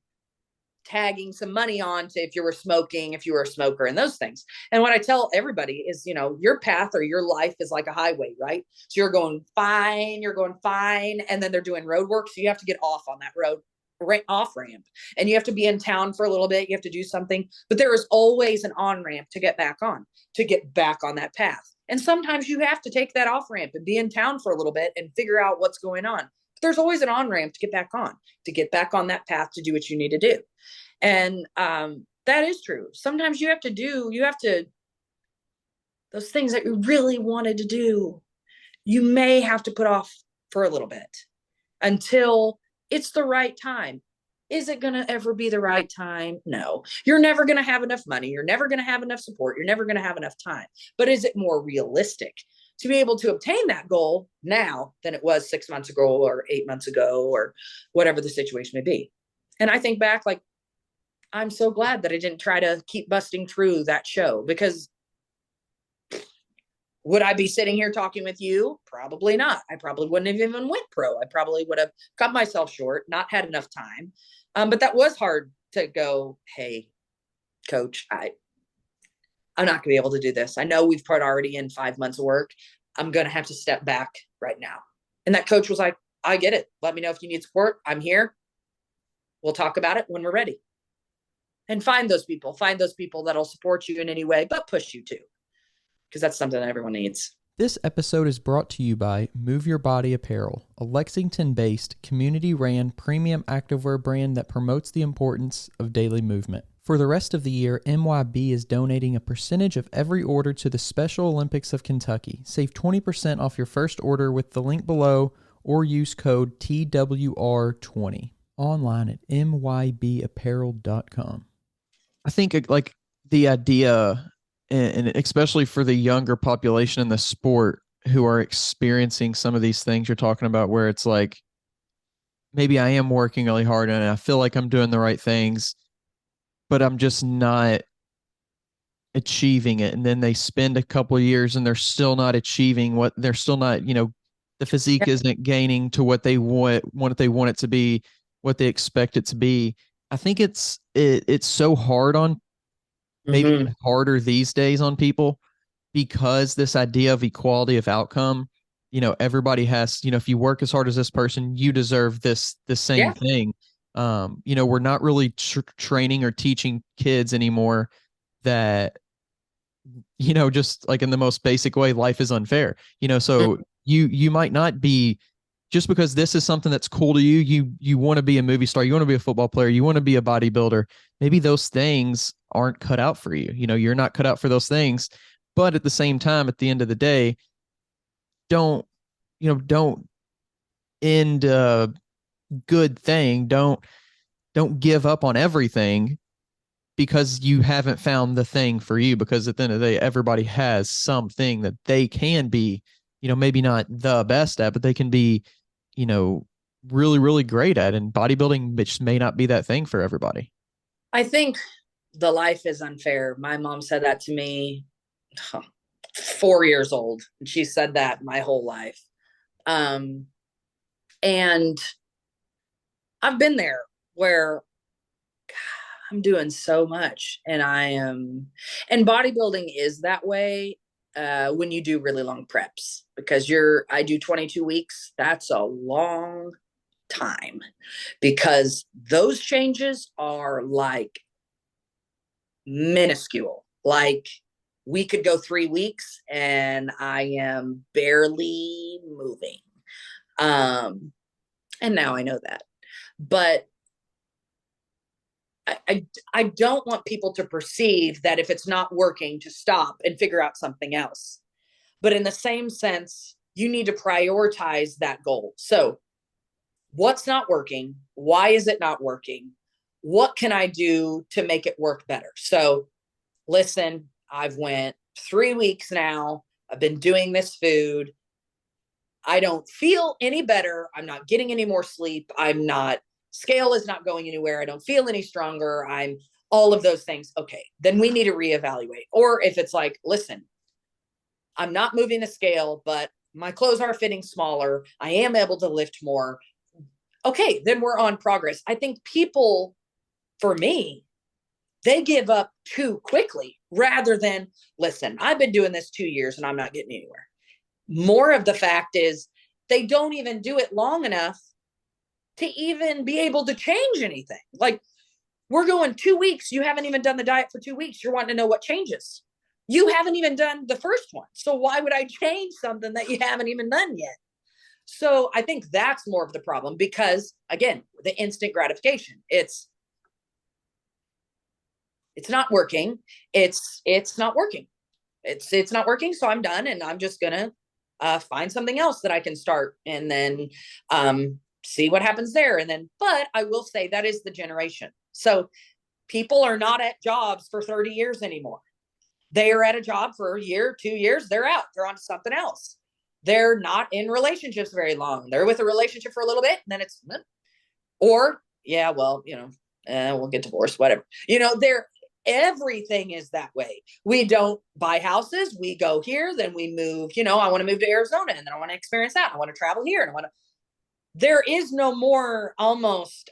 tagging some money on to if you were smoking, if you were a smoker, and those things. And what I tell everybody is, you know, your path or your life is like a highway, right? So you're going fine, and then they're doing road work. So you have to get off on that road, off ramp, and you have to be in town for a little bit. You have to do something, but there is always an on ramp to get back on that path. And sometimes you have to take that off ramp and be in town for a little bit and figure out what's going on. But there's always an on ramp to get back on that path to do what you need to do. And that is true. Sometimes you have to, those things that you really wanted to do, you may have to put off for a little bit until it's the right time. Is it going to ever be the right time? No. You're never going to have enough money. You're never going to have enough support. You're never going to have enough time. But is it more realistic to be able to obtain that goal now than it was 6 months ago or 8 months ago or whatever the situation may be? And I think back, like, I'm so glad that I didn't try to keep busting through that show, because would I be sitting here talking with you? Probably not. I probably wouldn't have even went pro. I probably would have cut myself short, not had enough time. But that was hard to go, hey, coach, I'm not going to be able to do this. I know we've put already in 5 months of work. I'm going to have to step back right now. And that coach was like, I get it. Let me know if you need support. I'm here. We'll talk about it when we're ready. And find those people that'll support you in any way, but push you too, because that's something that everyone needs. This episode is brought to you by Move Your Body Apparel, a Lexington-based, community-ran premium activewear brand that promotes the importance of daily movement. For the rest of the year, MYB is donating a percentage of every order to the Special Olympics of Kentucky. Save 20% off your first order with the link below, or use code TWR20. Online at mybapparel.com. I think like the idea, and especially for the younger population in the sport who are experiencing some of these things you're talking about, where it's like, maybe I am working really hard and I feel like I'm doing the right things, but I'm just not achieving it. And then they spend a couple of years and they're still not achieving what they're still not, the physique isn't gaining to what they want it to be, what they expect it to be. I think it's so hard on, maybe even harder these days on people, because this idea of equality of outcome, everybody has, if you work as hard as this person, you deserve the same thing. We're not really training or teaching kids anymore that, just like in the most basic way, life is unfair, so you might not be, just because this is something that's cool to you, you want to be a movie star, you want to be a football player, you want to be a bodybuilder. Maybe those things aren't cut out for you. You're not cut out for those things. But at the same time, at the end of the day, don't end a good thing. Don't give up on everything because you haven't found the thing for you. Because at the end of the day, everybody has something that they can be, maybe not the best at, but they can be, really, really great at. And bodybuilding just may not be that thing for everybody. I think the life is unfair. My mom said that to me 4 years old. And she said that my whole life. And I've been there where I'm doing so much and and bodybuilding is that way when you do really long preps, because I do 22 weeks. That's a long time, because those changes are like minuscule. Like, we could go 3 weeks and I am barely moving. And now I know that, but I don't want people to perceive that if it's not working, to stop and figure out something else. But in the same sense, you need to prioritize that goal. So what's not working? Why is it not working? What can I do to make it work better? So listen, I've went 3 weeks now. I've been doing this food. I don't feel any better. I'm not getting any more sleep. Scale is not going anywhere. I don't feel any stronger. I'm all of those things. Okay, then we need to reevaluate. Or if it's like, listen, I'm not moving the scale, but my clothes are fitting smaller. I am able to lift more. Okay, then we're on progress. I think people, for me, they give up too quickly rather than, listen, I've been doing this 2 years and I'm not getting anywhere. More of the fact is they don't even do it long enough to even be able to change anything. Like, we're going 2 weeks. You haven't even done the diet for 2 weeks. You're wanting to know what changes. You haven't even done the first one. So why would I change something that you haven't even done yet? So I think that's more of the problem, because again, the instant gratification, it's not working. It's not working. It's not working. So I'm done. And I'm just going to find something else that I can start, and then see what happens there. And then, but I will say that is the generation. So people are not at jobs for 30 years anymore. They are at a job for a year, 2 years, they're out, they're on to something else. They're not in relationships very long. They're with a relationship for a little bit, and then it's, or yeah, well, we'll get divorced, whatever. Everything is that way. We don't buy houses. We go here, then we move. I want to move to Arizona, and then I want to experience that. I want to travel here, and there is no more almost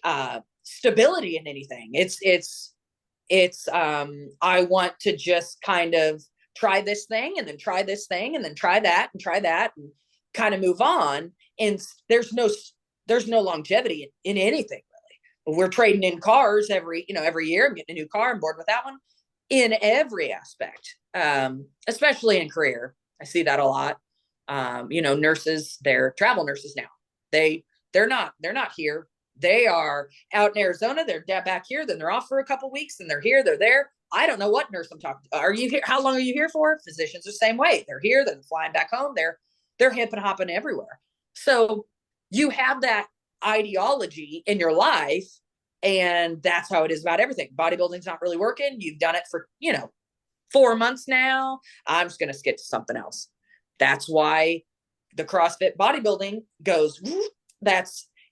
stability in anything. It's I want to just kind of try this thing, and then try this thing, and then try that, and kind of move on. And there's no longevity in anything, really. We're trading in cars every year. I'm getting a new car. I'm bored with that one. In every aspect, especially in career, I see that a lot. Nurses, they're travel nurses now. They're not here. They are out in Arizona. They're back here. Then they're off for a couple of weeks, and they're here. They're there. I don't know what nurse I'm talking to. Are you here? How long are you here for? Physicians are the same way. They're here. They're flying back home. They're hip and hopping everywhere. So you have that ideology in your life, and that's how it is about everything. Bodybuilding's not really working. You've done it for 4 months now. I'm just going to skip to something else. That's why the CrossFit bodybuilding goes.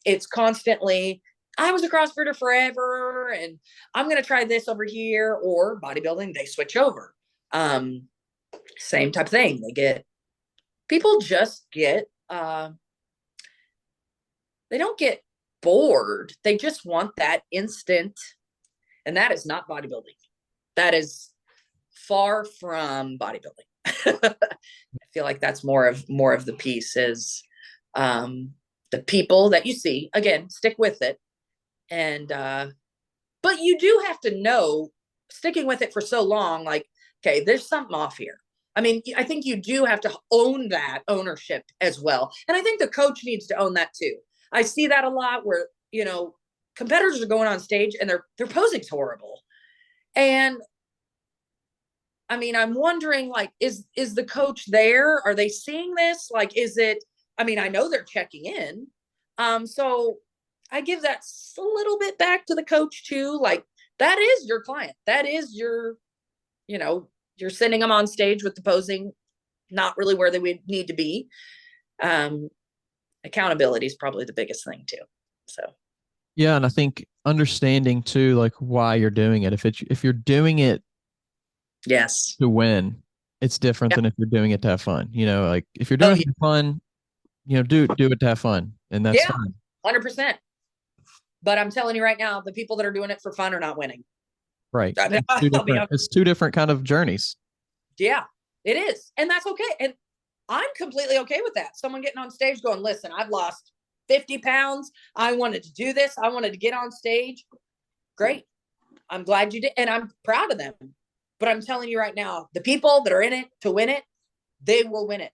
It's constantly, I was a CrossFitter forever, and I'm going to try this over here. Or bodybuilding, they switch over. Same type of thing. People just get, they don't get bored. They just want that instant. And that is not bodybuilding. That is far from bodybuilding. I feel like that's more of the piece is, the people that you see, again, stick with it. And, but you do have to know, sticking with it for so long, like, okay, there's something off here. I mean, I think you do have to own that ownership as well. And I think the coach needs to own that too. I see that a lot where, competitors are going on stage and their posing's horrible. And I mean, I'm wondering, like, is the coach there? Are they seeing this? Like, is it, I mean, I know they're checking in. So I give that a little bit back to the coach too. Like, that is your client. That is your, you're sending them on stage with the posing not really where they would need to be. accountability is probably the biggest thing too. So. Yeah. And I think understanding too, like why you're doing it. If you're doing it Yes. to win, it's different than if you're doing it to have fun. You know, like if you're doing it for fun, you know, do it to have fun, and that's fine. 100%. But I'm telling you right now, the people that are doing it for fun are not winning. Right. I mean, It's two different kind of journeys. Yeah, it is. And that's okay. And I'm completely okay with that. Someone getting on stage going, listen, I've lost 50 pounds. I wanted to do this. I wanted to get on stage. Great. I'm glad you did. And I'm proud of them. But I'm telling you right now, the people that are in it to win it, they will win it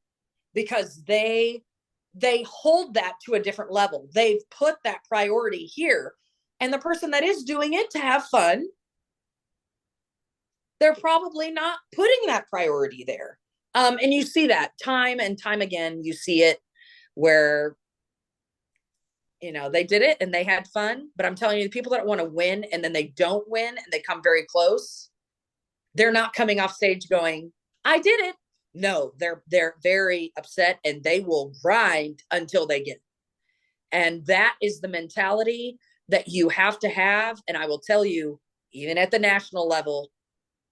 because they hold that to a different level. They've put that priority here. And the person that is doing it to have fun, they're probably not putting that priority there. And you see that time and time again. You see it where, you know, they did it and they had fun. But I'm telling you, the people that want to win and then they don't win and they come very close, they're not coming off stage going, I did it. No, they're very upset and they will grind until they get it. And that is the mentality that you have to have. And I will tell you, even at the national level,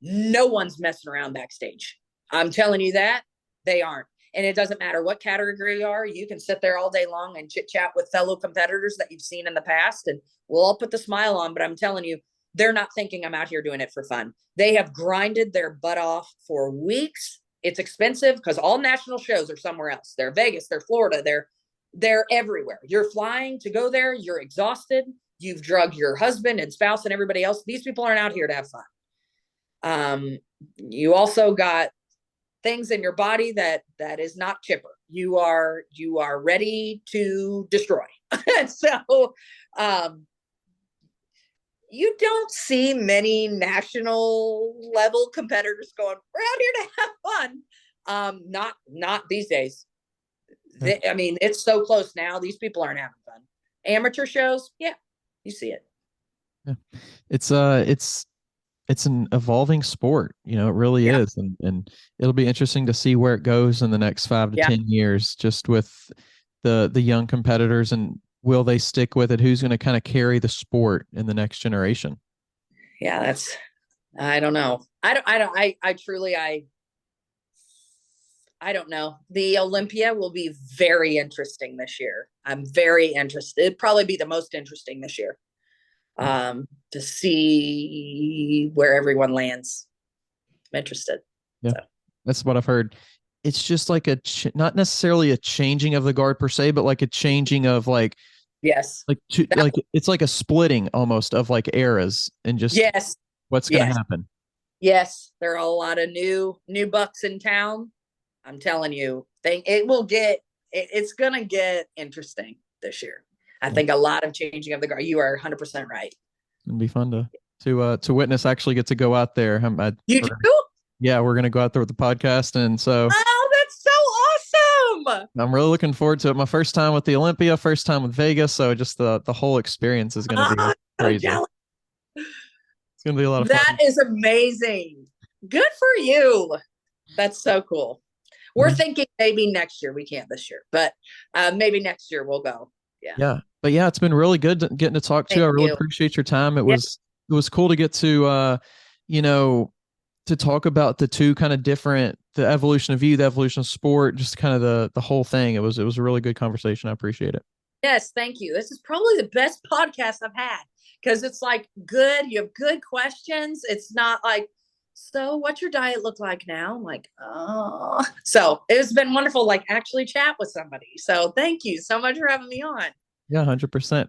no one's messing around backstage. I'm telling you that they aren't. And it doesn't matter what category you are. You can sit there all day long and chit chat with fellow competitors that you've seen in the past and we'll all put the smile on. But I'm telling you, they're not thinking I'm out here doing it for fun. They have grinded their butt off for weeks. It's expensive because all national shows are somewhere else. They're Vegas, they're Florida, they're everywhere. You're flying to go there. You're exhausted. You've drugged your husband and spouse and everybody else. These people aren't out here to have fun. You also got things in your body that is not chipper. You are ready to destroy. So, you don't see many national level competitors going, we're out here to have fun. Not these days. I mean, it's so close now. These people aren't having fun. Amateur shows, yeah, you see it. Yeah. It's an evolving sport, you know, it really is. And it'll be interesting to see where it goes in the next 5 to 10 years, just with the young competitors, and will they stick with it? Who's going to kind of carry the sport in the next generation? Yeah, I don't know. I truly don't know. The Olympia will be very interesting this year. I'm very interested. It'd probably be the most interesting this year. To see where everyone lands. I'm interested. Yeah, so. That's what I've heard. It's just like not necessarily a changing of the guard per se, but like a changing of like, yes, like it's like a splitting almost of like eras and just what's going to happen. Yes, there are a lot of new bucks in town. I'm telling you, it's going to get interesting this year. I think a lot of changing of the guard. You are 100% right. It'd be fun to witness. Actually, get to go out there. You do? Yeah, we're gonna go out there with the podcast, and so. Oh, that's so awesome! I'm really looking forward to it. My first time with the Olympia, first time with Vegas, so just the whole experience is gonna be crazy. It's gonna be a lot of fun. That is amazing. Good for you. That's so cool. We're thinking maybe next year. We can't this year, but maybe next year we'll go. Yeah. But yeah, it's been really good getting to talk to you. I really appreciate your time. It was cool to get to, to talk about the two kind of different, the evolution of you, the evolution of sport, just kind of the whole thing. It was a really good conversation. I appreciate it. Yes. Thank you. This is probably the best podcast I've had because it's like good. You have good questions. It's not like, so what's your diet look like now? I'm like, oh, so it's been wonderful, like actually chat with somebody. So thank you so much for having me on. Yeah, 100%.